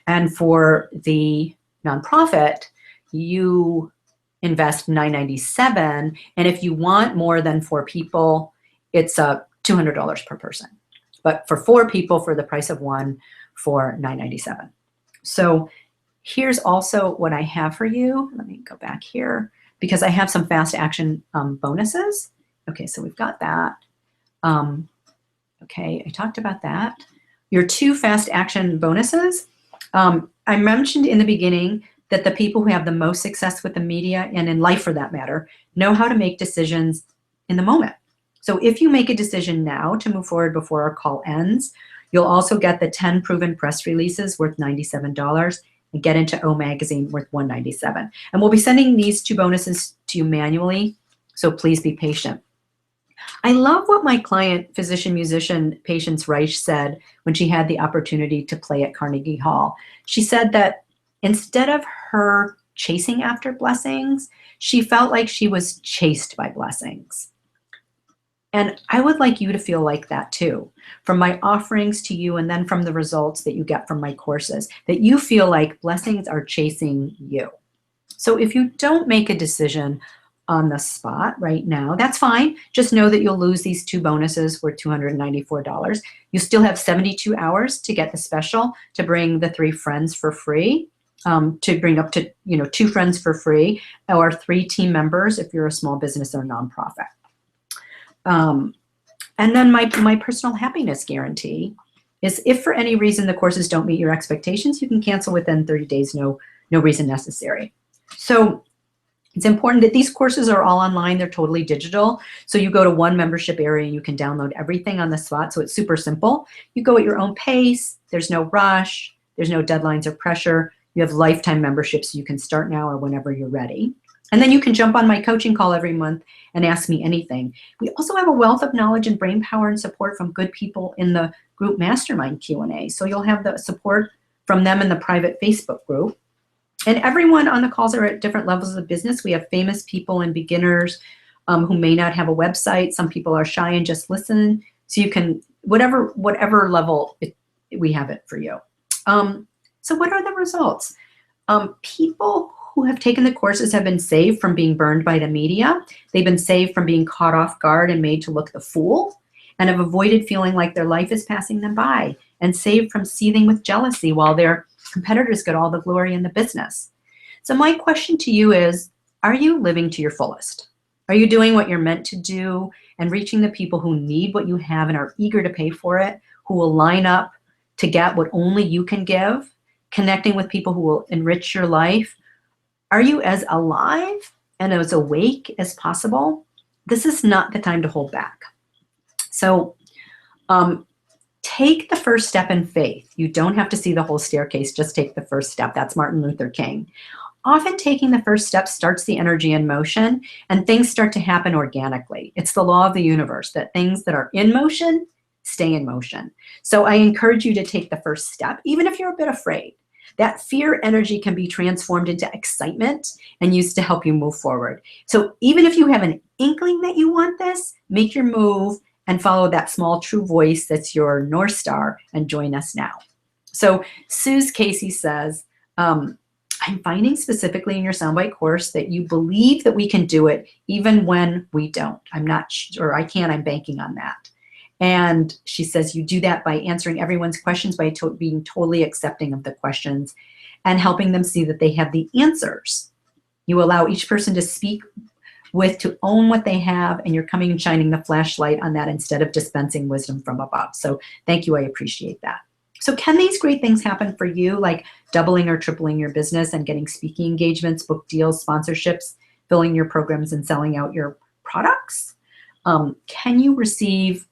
And for the nonprofit, you invest $9.97, and if you want more than 4 people, it's $200 per person. But for 4 people, for the price of 1, for $9.97. So here's also what I have for you. Let me go back here because I have some fast action bonuses. Okay, so we've got that. Okay, I talked about that. Your 2 fast action bonuses. I mentioned in the beginning that the people who have the most success with the media and in life for that matter know how to make decisions in the moment. So if you make a decision now to move forward before our call ends, you'll also get the 10 proven press releases worth $97 and get into O Magazine worth $197. And we'll be sending these 2 bonuses to you manually, so please be patient. I love what my client, physician, musician, Patience Reich said when she had the opportunity to play at Carnegie Hall. She said that instead of her chasing after blessings, she felt like she was chased by blessings. And I would like you to feel like that too, from my offerings to you and then from the results that you get from my courses, that you feel like blessings are chasing you. So if you don't make a decision on the spot right now, that's fine. Just know that you'll lose these 2 bonuses worth $294. You still have 72 hours to get the special to bring the 3 friends for free. to bring up to 2 friends for free, or 3 team members if you're a small business or nonprofit. And then my personal happiness guarantee is, if for any reason the courses don't meet your expectations, you can cancel within 30 days, no reason necessary. So it's important that these courses are all online. They're totally digital. So you go to one membership area and you can download everything on the spot. So it's super simple. You go at your own pace. There's no rush. There's no deadlines or pressure. You have lifetime memberships, so you can start now or whenever you're ready. And then you can jump on my coaching call every month and ask me anything. We also have a wealth of knowledge and brain power and support from good people in the group mastermind Q&A. So you'll have the support from them in the private Facebook group. And everyone on the calls are at different levels of business. We have famous people and beginners who may not have a website. Some people are shy and just listen. So you can, whatever level we have it for you. So what are the results? People who have taken the courses have been saved from being burned by the media. They've been saved from being caught off guard and made to look the fool, and have avoided feeling like their life is passing them by, and saved from seething with jealousy while their competitors get all the glory in the business. So my question to you is, are you living to your fullest? Are you doing what you're meant to do and reaching the people who need what you have and are eager to pay for it, who will line up to get what only you can give, connecting with people who will enrich your life? Are you as alive and as awake as possible? This is not the time to hold back. So take the first step in faith. You don't have to see the whole staircase, just take the first step. That's Martin Luther King. Often taking the first step starts the energy in motion, and things start to happen organically. It's the law of the universe that things that are in motion stay in motion. So I encourage you to take the first step, even if you're a bit afraid. That fear energy can be transformed into excitement and used to help you move forward. So even if you have an inkling that you want this, make your move and follow that small true voice that's your North Star, and join us now. So Suze Casey says, I'm finding specifically in your soundbite course that you believe that we can do it even when we don't. I'm not sure I can, I'm banking on that. And she says you do that by answering everyone's questions, by being totally accepting of the questions and helping them see that they have the answers. You allow each person to speak to own what they have, and you're coming and shining the flashlight on that instead of dispensing wisdom from above. So thank you, I appreciate that. So can these great things happen for you, like doubling or tripling your business and getting speaking engagements, book deals, sponsorships, filling your programs and selling out your products? Can you receive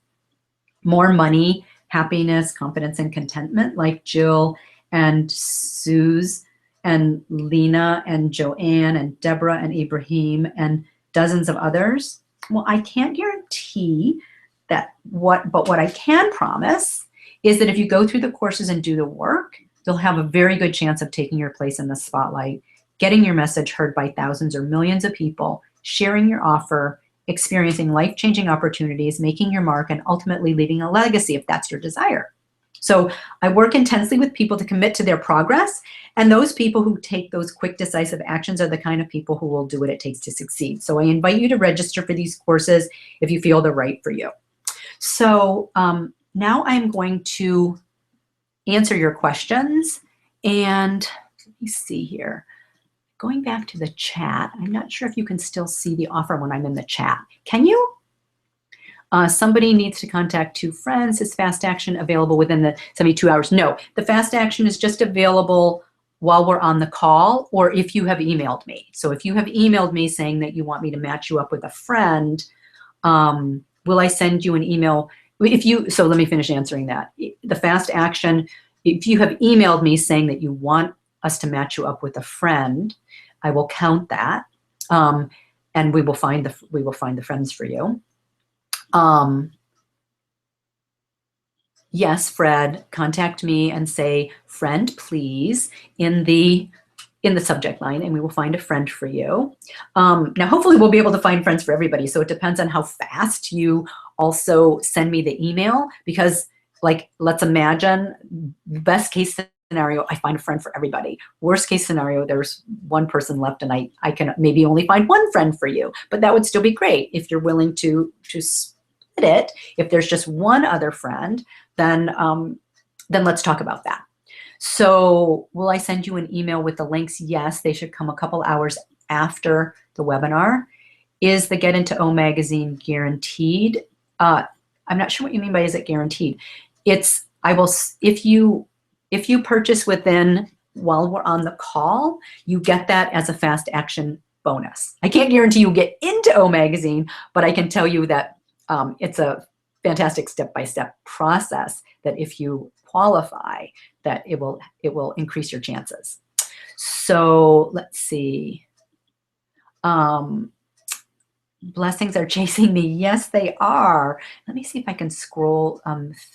more money, happiness, confidence, and contentment like Jill and Suze and Lena and Joanne and Deborah and Ibrahim and dozens of others? Well, I can't guarantee that but what I can promise is that if you go through the courses and do the work, you'll have a very good chance of taking your place in the spotlight, getting your message heard by thousands or millions of people, sharing your offer, experiencing life-changing opportunities, making your mark, and ultimately leaving a legacy if that's your desire. So I work intensely with people to commit to their progress, and those people who take those quick, decisive actions are the kind of people who will do what it takes to succeed. So I invite you to register for these courses if you feel they're right for you. So now I'm going to answer your questions, and let me see here. Going back to the chat, I'm not sure if you can still see the offer when I'm in the chat. Can you? Somebody needs to contact 2 friends. Is fast action available within the 72 hours? No, the fast action is just available while we're on the call, or if you have emailed me. So if you have emailed me saying that you want me to match you up with a friend, will I send you an email? So let me finish answering that. The fast action, if you have emailed me saying that you want us to match you up with a friend, I will count that, and we will find the friends for you. Yes, Fred, contact me and say friend, please, in the subject line, and we will find a friend for you. Now, hopefully we'll be able to find friends for everybody. So it depends on how fast you also send me the email, because like, let's imagine best case scenario, I find a friend for everybody. Worst case scenario, there's one person left and I can maybe only find one friend for you, but that would still be great if you're willing to split it. If there's just one other friend, then let's talk about that. So will I send you an email with the links? Yes, they should come a couple hours after the webinar. Is the Get Into O magazine guaranteed? I'm not sure what you mean by is it guaranteed. It's, I will, if you purchase within, while we're on the call, you get that as a fast action bonus. I can't guarantee you get into O magazine, but I can tell you that it's a fantastic step-by-step process that if you qualify, that it will increase your chances. So let's see. Blessings are chasing me. Yes, they are. Let me see if I can scroll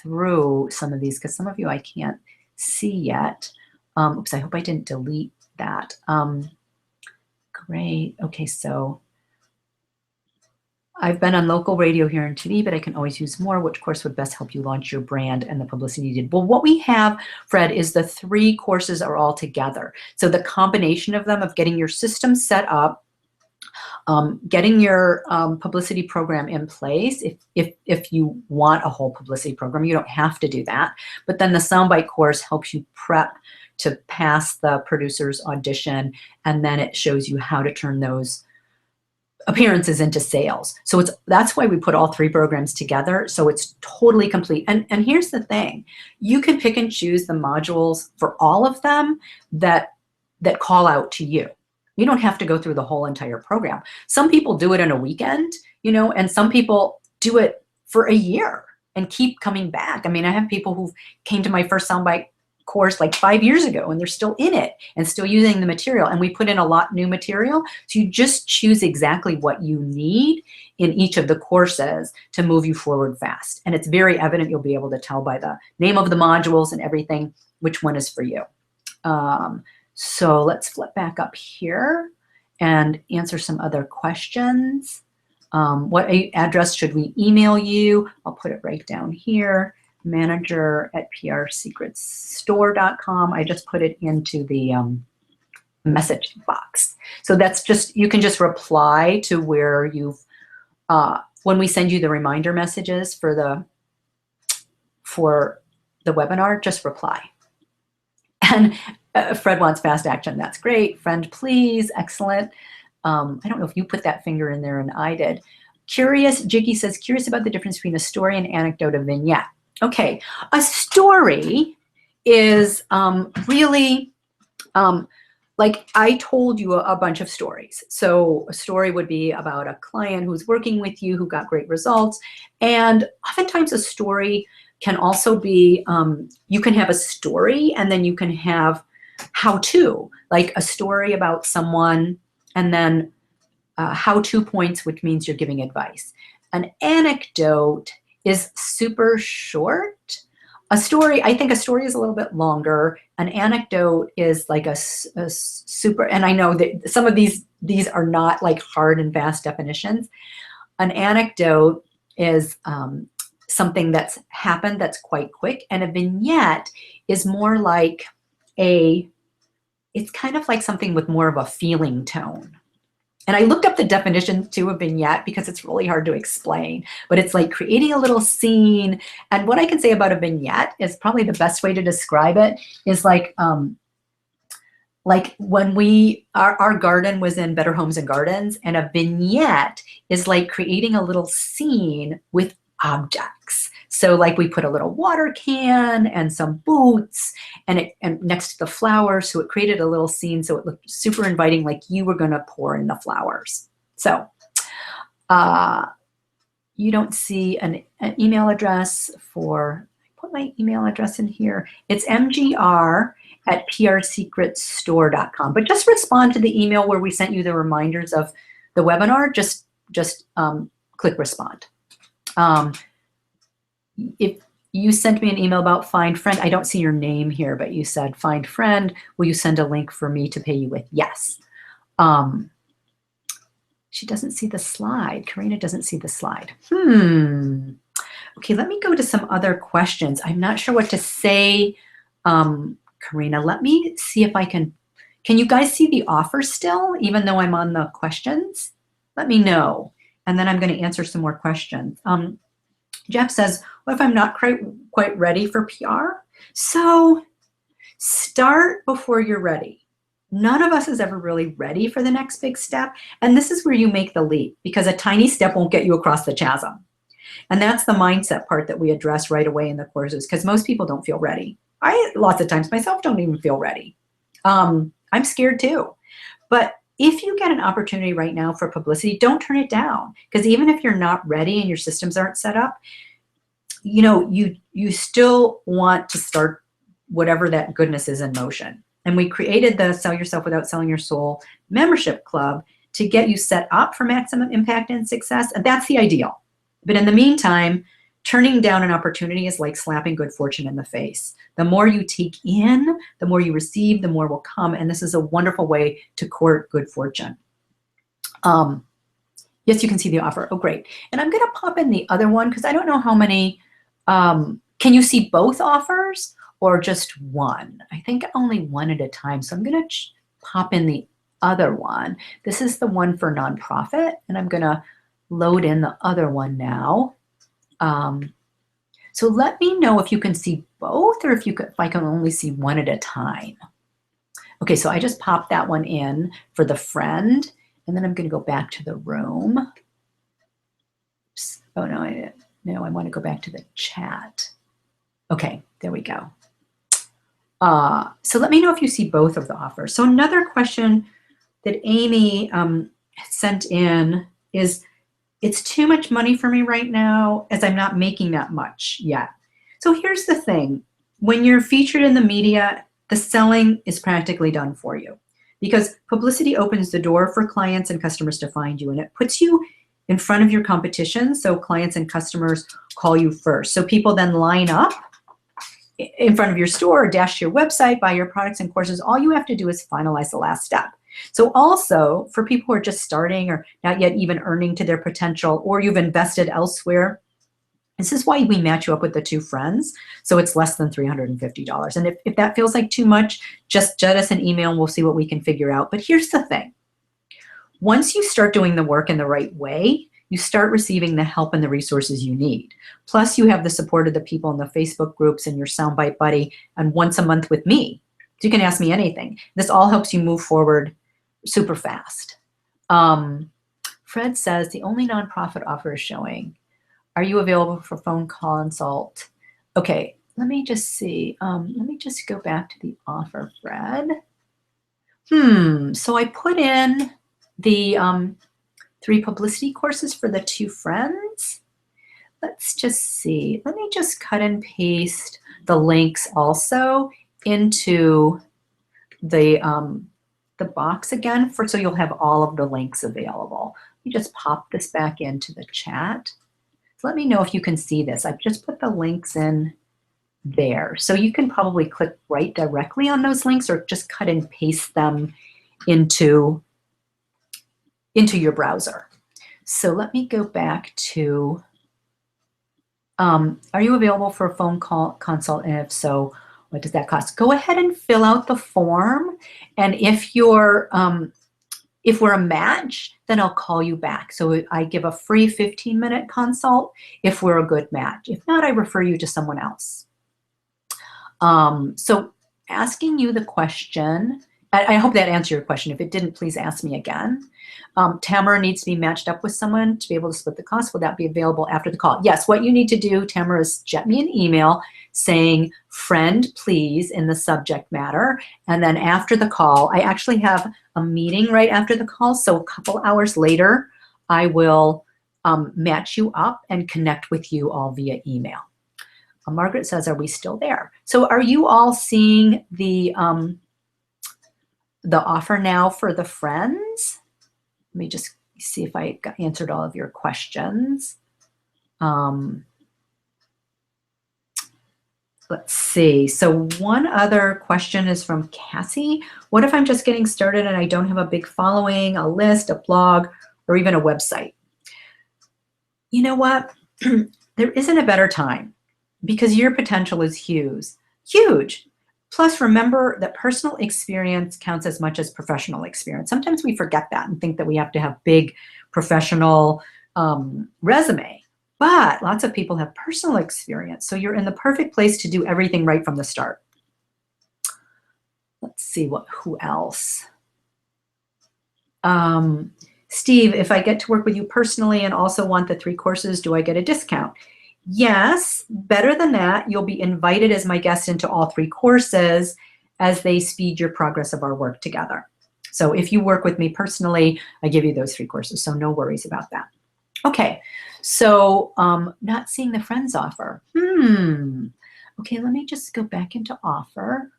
through some of these, because some of you I can't see yet. Oops, I hope I didn't delete that. Great. Okay, so I've been on local radio here and TV, but I can always use more. Which course would best help you launch your brand and the publicity needed? Well, what we have, Fred, is the 3 courses are all together. So the combination of them, of getting your system set up, getting your publicity program in place. If you want a whole publicity program, you don't have to do that. But then the soundbite course helps you prep to pass the producer's audition, and then it shows you how to turn those appearances into sales. So that's why we put all 3 programs together, so it's totally complete. And here's the thing, you can pick and choose the modules for all of them that call out to you. You don't have to go through the whole entire program. Some people do it in a weekend, you know, and some people do it for a year and keep coming back. I mean, I have people who came to my first soundbite course like 5 years ago, and they're still in it and still using the material. And we put in a lot new material. So you just choose exactly what you need in each of the courses to move you forward fast. And it's very evident. You'll be able to tell by the name of the modules and everything which one is for you. So let's flip back up here and answer some other questions. What address should we email you? I'll put it right down here. manager@prsecretstore.com. I just put it into the message box. So that's just, you can just reply to where you've, when we send you the reminder messages for the webinar, just reply. And Fred wants fast action. That's great. Friend, please. Excellent. I don't know if you put that finger in there and I did. Curious, Jiggy says, curious about the difference between a story and anecdote, a vignette. Okay, a story is really like I told you a bunch of stories. So a story would be about a client who's working with you who got great results. And oftentimes a story can also be, you can have a story and then you can have how-to, like a story about someone and then how-to points, which means you're giving advice. An anecdote is super short. A story, I think a story is a little bit longer. An anecdote is like a super, and I know that some of these are not like hard and fast definitions. An anecdote is something that's happened that's quite quick, and a vignette is more like it's kind of like something with more of a feeling tone. And I looked up the definition to a vignette because it's really hard to explain, but it's like creating a little scene. And what I can say about a vignette is probably the best way to describe it is like when our garden was in Better Homes and Gardens, and a vignette is like creating a little scene with objects. So like we put a little water can and some boots and next to the flowers. So it created a little scene. So it looked super inviting, like you were going to pour in the flowers. So you don't see an email address for, I put my email address in here. It's mgr@prsecretstore.com. But just respond to the email where we sent you the reminders of the webinar. Just click respond. If you sent me an email about find friend, I don't see your name here, but you said find friend. Will you send a link for me to pay you with? Yes. She doesn't see the slide. Karina doesn't see the slide. Okay, let me go to some other questions. I'm not sure what to say, Karina. Let me see if I can you guys see the offer still, even though I'm on the questions? Let me know. And then I'm going to answer some more questions. Jeff says, what if I'm not quite ready for PR? So Start before you're ready. None of us is ever really ready for the next big step. And this is where you make the leap, because a tiny step won't get you across the chasm. And that's the mindset part that we address right away in the courses, because most people don't feel ready. I, lots of times myself, don't even feel ready. I'm scared too. But if you get an opportunity right now for publicity, don't turn it down. Because even if you're not ready and your systems aren't set up, you know, you still want to start whatever that goodness is in motion. And we created the Sell Yourself Without Selling Your Soul membership club to get you set up for maximum impact and success. And that's the ideal. But in the meantime, turning down an opportunity is like slapping good fortune in the face. The more you take in, the more you receive, the more will come. And this is a wonderful way to court good fortune. Yes, you can see the offer. Oh, great. And I'm going to pop in the other one because I don't know how many. Can you see both offers or just one? I think only one at a time. So I'm going to pop in the other one. This is the one for nonprofit, and I'm going to load in the other one now. So let me know if you can see both or if I can only see one at a time. Okay, so I just popped that one in for the friend, and then I'm going to go back to the room. Oops. Oh, no, I want to go back to the chat. Okay, there we go. So let me know if you see both of the offers. So another question that Amy sent in is, it's too much money for me right now as I'm not making that much yet. So here's the thing. When you're featured in the media, the selling is practically done for you, because publicity opens the door for clients and customers to find you, and it puts you in front of your competition, so clients and customers call you first. So people then line up in front of your store or dash to your website, buy your products and courses. All you have to do is finalize the last step. So also for people who are just starting or not yet even earning to their potential, or you've invested elsewhere, this is why we match you up with the two friends. So it's less than $350. And if that feels like too much, just jet us an email and we'll see what we can figure out. But here's the thing. Once you start doing the work in the right way, you start receiving the help and the resources you need. Plus you have the support of the people in the Facebook groups and your soundbite buddy, and once a month with me. So you can ask me anything. This all helps you move forward super fast. Fred says the only nonprofit offer is showing. Are you available for phone consult? Okay, let me just see. Let me just go back to the offer, Fred. So I put in the 3 publicity courses for the 2 friends. Let's just see. Let me just cut and paste the links also into the box again, so you'll have all of the links available. Let me just pop this back into the chat. So let me know if you can see this. I've just put the links in there. So you can probably click right directly on those links or just cut and paste them into your browser. So let me go back to, are you available for a phone call consult? And if so, what does that cost? Go ahead and fill out the form. And if you're, if we're a match, then I'll call you back. So I give a free 15-minute consult if we're a good match. If not, I refer you to someone else. So asking you the question, I hope that answered your question. If it didn't, please ask me again. Tamara needs to be matched up with someone to be able to split the cost. Will that be available after the call? Yes, what you need to do, Tamara, is jet me an email saying, friend, please, in the subject matter. And then after the call, I actually have a meeting right after the call. So a couple hours later, I will match you up and connect with you all via email. Margaret says, are we still there? So are you all seeing the offer now for the friends? Let me just see if I answered all of your questions. Let's see. So one other question is from Cassie. What if I'm just getting started and I don't have a big following, a list, a blog, or even a website? You know what? There isn't a better time because your potential is huge. Huge. Plus, remember that personal experience counts as much as professional experience. Sometimes we forget that and think that we have to have big professional resume. But lots of people have personal experience. So you're in the perfect place to do everything right from the start. let's see who else. Steve, if I get to work with you personally and also want the 3 courses, do I get a discount? Yes, better than that, you'll be invited as my guest into all 3 courses as they speed your progress of our work together. So if you work with me personally, I give you those 3 courses, so no worries about that. Okay, so not seeing the friends offer. Okay, let me just go back into offer.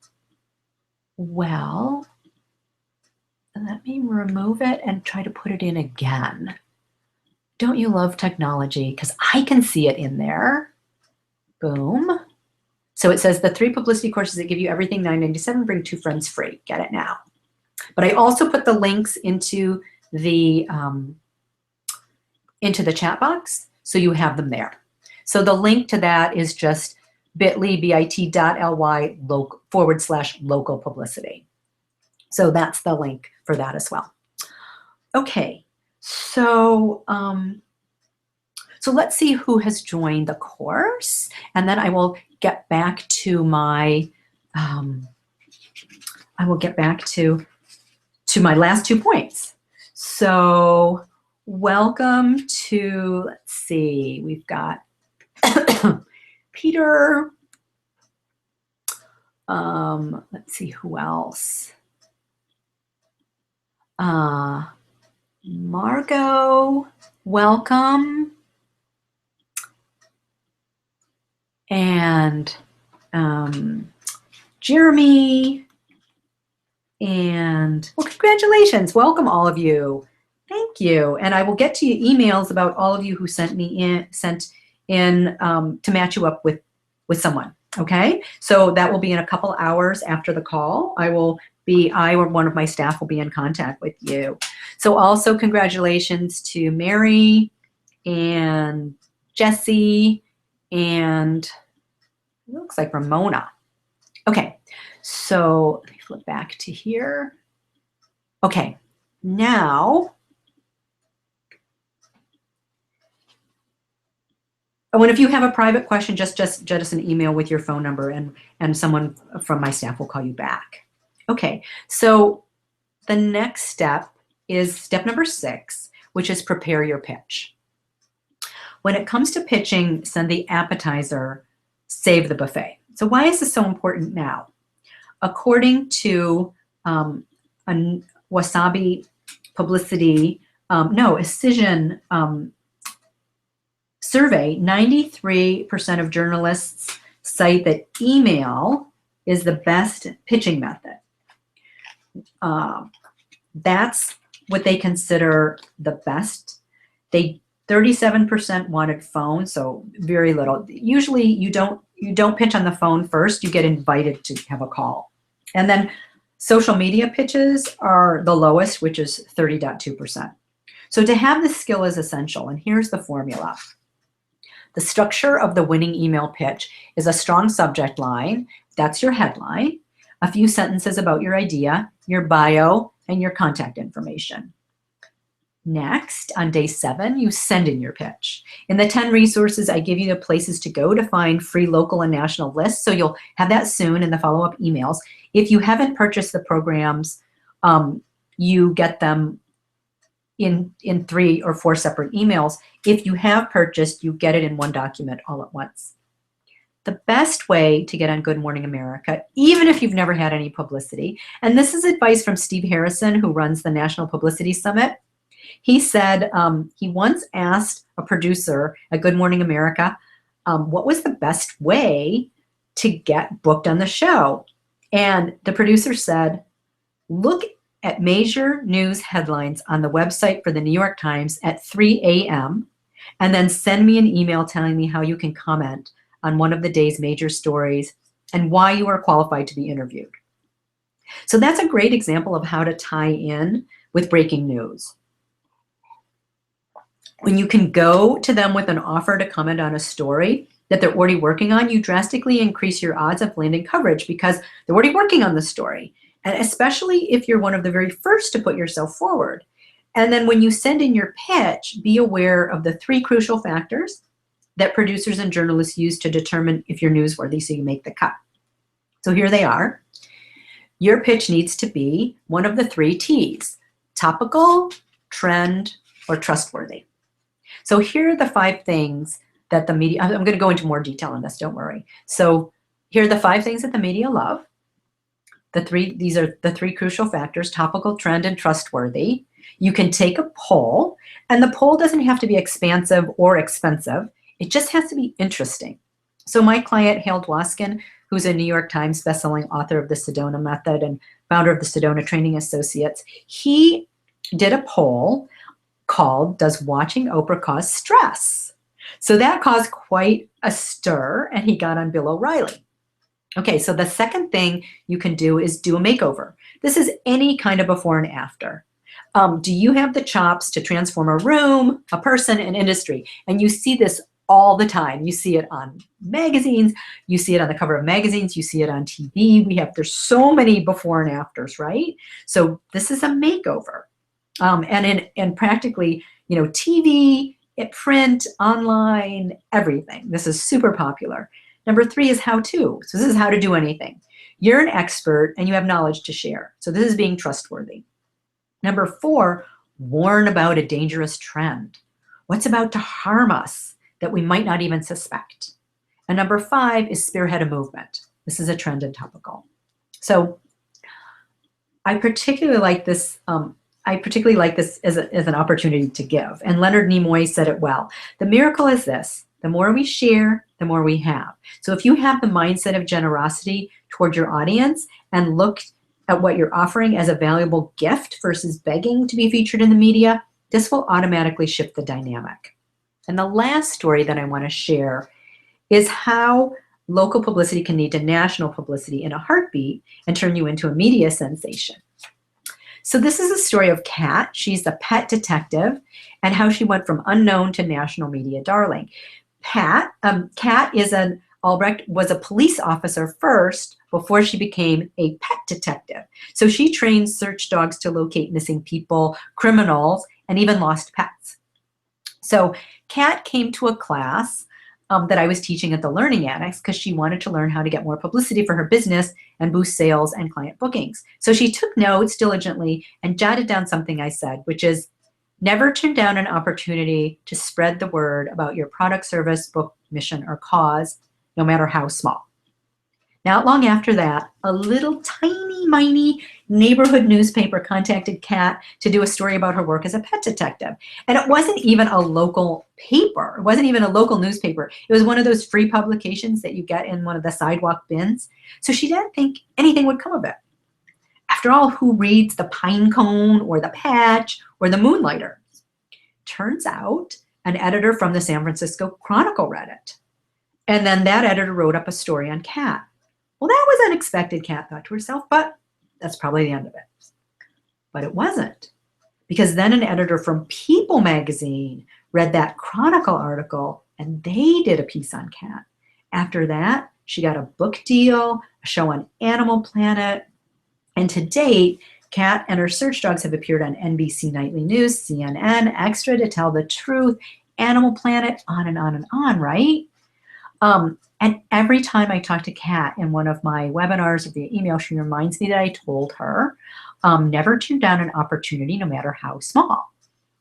Well, let me remove it and try to put it in again. Don't you love technology? Because I can see it in there. Boom. So it says the 3 publicity courses that give you everything $9.97, bring 2 friends free. Get it now. But I also put the links into the chat box, so you have them there. So the link to that is just bit.ly/local publicity. So that's the link for that as well. Okay, so so let's see who has joined the course, and then I will get back to my my last 2 points. So welcome to, let's see, we've got Peter. Let's see who else. Margot, welcome. And Jeremy. And well, congratulations. Welcome all of you. Thank you. And I will get to you emails about all of you who sent in to match you up with someone. Okay. So that will be in a couple hours after the call. I or one of my staff will be in contact with you. So also congratulations to Mary and Jesse and it looks like Ramona. Okay. So let me flip back to here. Okay. Now, if you have a private question, just us an email with your phone number and someone from my staff will call you back. Okay, so the next step is step number 6, which is prepare your pitch. When it comes to pitching, send the appetizer, save the buffet. So why is this so important now? According to a Wasabi Publicity, Escision survey, 93% of journalists cite that email is the best pitching method. That's what they consider the best. 37% wanted phone, so very little. Usually you don't pitch on the phone first, you get invited to have a call. And then social media pitches are the lowest, which is 30.2%. So to have this skill is essential, and here's the formula. The structure of the winning email pitch is a strong subject line, that's your headline, a few sentences about your idea, your bio, and your contact information. Next, on day 7, you send in your pitch. In the 10 resources, I give you the places to go to find free local and national lists, so you'll have that soon in the follow-up emails. If you haven't purchased the programs, you get them in 3 or 4 separate emails. If you have purchased, you get it in one document all at once. The best way to get on Good Morning America, even if you've never had any publicity, and this is advice from Steve Harrison, who runs the National Publicity Summit. He said he once asked a producer at Good Morning America, what was the best way to get booked on the show? And the producer said, look at major news headlines on the website for the New York Times at 3 a.m. and then send me an email telling me how you can comment on one of the day's major stories and why you are qualified to be interviewed. So that's a great example of how to tie in with breaking news. When you can go to them with an offer to comment on a story that they're already working on, you drastically increase your odds of landing coverage because they're already working on the story. And especially if you're one of the very first to put yourself forward. And then when you send in your pitch, be aware of the 3 crucial factors that producers and journalists use to determine if you're newsworthy so you make the cut. So here they are. Your pitch needs to be one of the 3 T's: topical, trend, or trustworthy. So here are the 5 things that the media, I'm going to go into more detail on this, don't worry. So here are the 5 things that the media love. These are the 3 crucial factors: topical, trend, and trustworthy. You can take a poll, and the poll doesn't have to be expansive or expensive. It just has to be interesting. So my client, Hale Dwoskin, who's a New York Times bestselling author of the Sedona Method and founder of the Sedona Training Associates, he did a poll called, "Does watching Oprah cause stress?" So that caused quite a stir, and he got on Bill O'Reilly. Okay, so the second thing you can do is do a makeover. This is any kind of before and after. Do you have the chops to transform a room, a person, an industry? And you see this all the time. You see it on magazines, you see it on the cover of magazines, you see it on TV. There's so many before and afters, right? So this is a makeover. And practically, TV, print, online, everything. This is super popular. Number 3 is how to. So this is how to do anything. You're an expert and you have knowledge to share. So this is being trustworthy. Number 4, warn about a dangerous trend. What's about to harm us that we might not even suspect? And number 5 is spearhead a movement. This is a trend and topical. So I particularly like this. As an opportunity to give. And Leonard Nimoy said it well. The miracle is this: the more we share, the more we have. So if you have the mindset of generosity toward your audience and look at what you're offering as a valuable gift versus begging to be featured in the media, this will automatically shift the dynamic. And the last story that I want to share is how local publicity can lead to national publicity in a heartbeat and turn you into a media sensation. So this is a story of Kat. She's the pet detective, and how she went from unknown to national media darling. Kat Albrecht was a police officer first before she became a pet detective. So she trained search dogs to locate missing people, criminals, and even lost pets. So Kat came to a class that I was teaching at the Learning Annex because she wanted to learn how to get more publicity for her business and boost sales and client bookings. So she took notes diligently and jotted down something I said, which is, never turn down an opportunity to spread the word about your product, service, book, mission, or cause, no matter how small. Not long after that, a little tiny neighborhood newspaper contacted Kat to do a story about her work as a pet detective. And it wasn't even a local paper. It wasn't even a local newspaper. It was one of those free publications that you get in one of the sidewalk bins. So she didn't think anything would come of it. After all, who reads the Pine Cone or the Patch or the Moonlighter? Turns out an editor from the San Francisco Chronicle read it. And then that editor wrote up a story on Kat. Well, that was unexpected, Kat thought to herself, but that's probably the end of it. But it wasn't, because then an editor from People magazine read that Chronicle article, and they did a piece on Kat. After that, she got a book deal, a show on Animal Planet, and to date, Kat and her search dogs have appeared on NBC Nightly News, CNN, Extra, To Tell the Truth, Animal Planet, on and on and on, right? And every time I talk to Kat in one of my webinars or via email, she reminds me that I told her, never turn down an opportunity, no matter how small.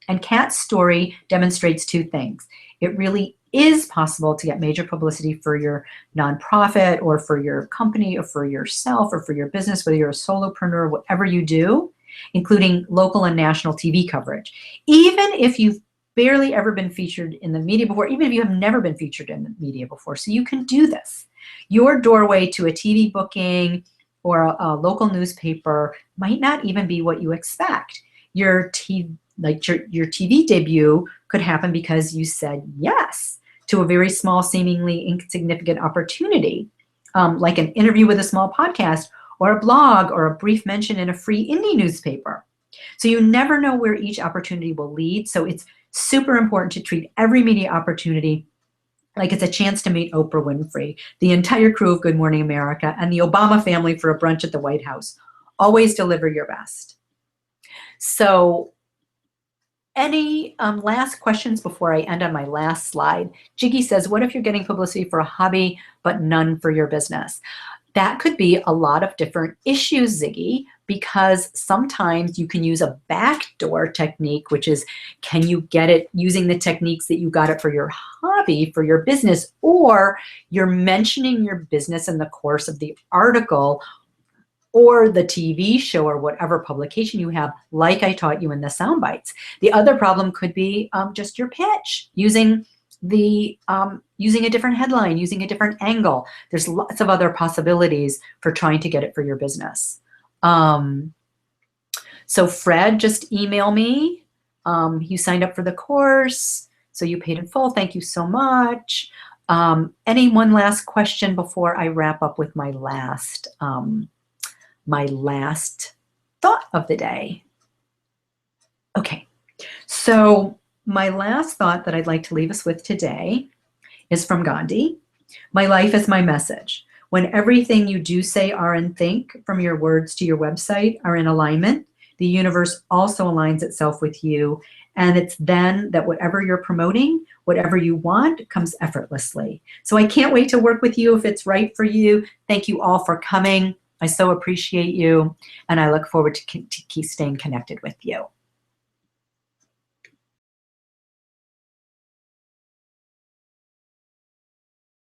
And Kat's story demonstrates 2 things. It really is possible to get major publicity for your nonprofit or for your company or for yourself or for your business, whether you're a solopreneur, whatever you do, including local and national TV coverage. Even if you've barely ever been featured in the media before, even if you have never been featured in the media before. So you can do this. Your doorway to a TV booking or a local newspaper might not even be what you expect. Your TV debut could happen because you said yes to a very small, seemingly insignificant opportunity, like an interview with a small podcast or a blog or a brief mention in a free indie newspaper. So you never know where each opportunity will lead. So it's super important to treat every media opportunity like it's a chance to meet Oprah Winfrey, the entire crew of Good Morning America, and the Obama family for a brunch at the White House. Always deliver your best. So any last questions before I end on my last slide? Jiggy says, what if you're getting publicity for a hobby but none for your business? that could be a lot of different issues, Ziggy, because sometimes you can use a backdoor technique, which is, can you get it using the techniques that you got it for your hobby, for your business, or you're mentioning your business in the course of the article or the TV show or whatever publication you have, like I taught you in the sound bites. The other problem could be just your pitch, using a different headline, using a different angle. There's lots of other possibilities for trying to get it for your business. So Fred, just email me. You signed up for the course, so you paid in full. Thank you so much. Any one last question before I wrap up with my last thought of the day? Okay, so my last thought that I'd like to leave us with today is from Gandhi. My life is my message. When everything you do, say, are, and think, from your words to your website, are in alignment, the universe also aligns itself with you. And it's then that whatever you're promoting, whatever you want, comes effortlessly. So I can't wait to work with you if it's right for you. Thank you all for coming. I so appreciate you. And I look forward to keep staying connected with you.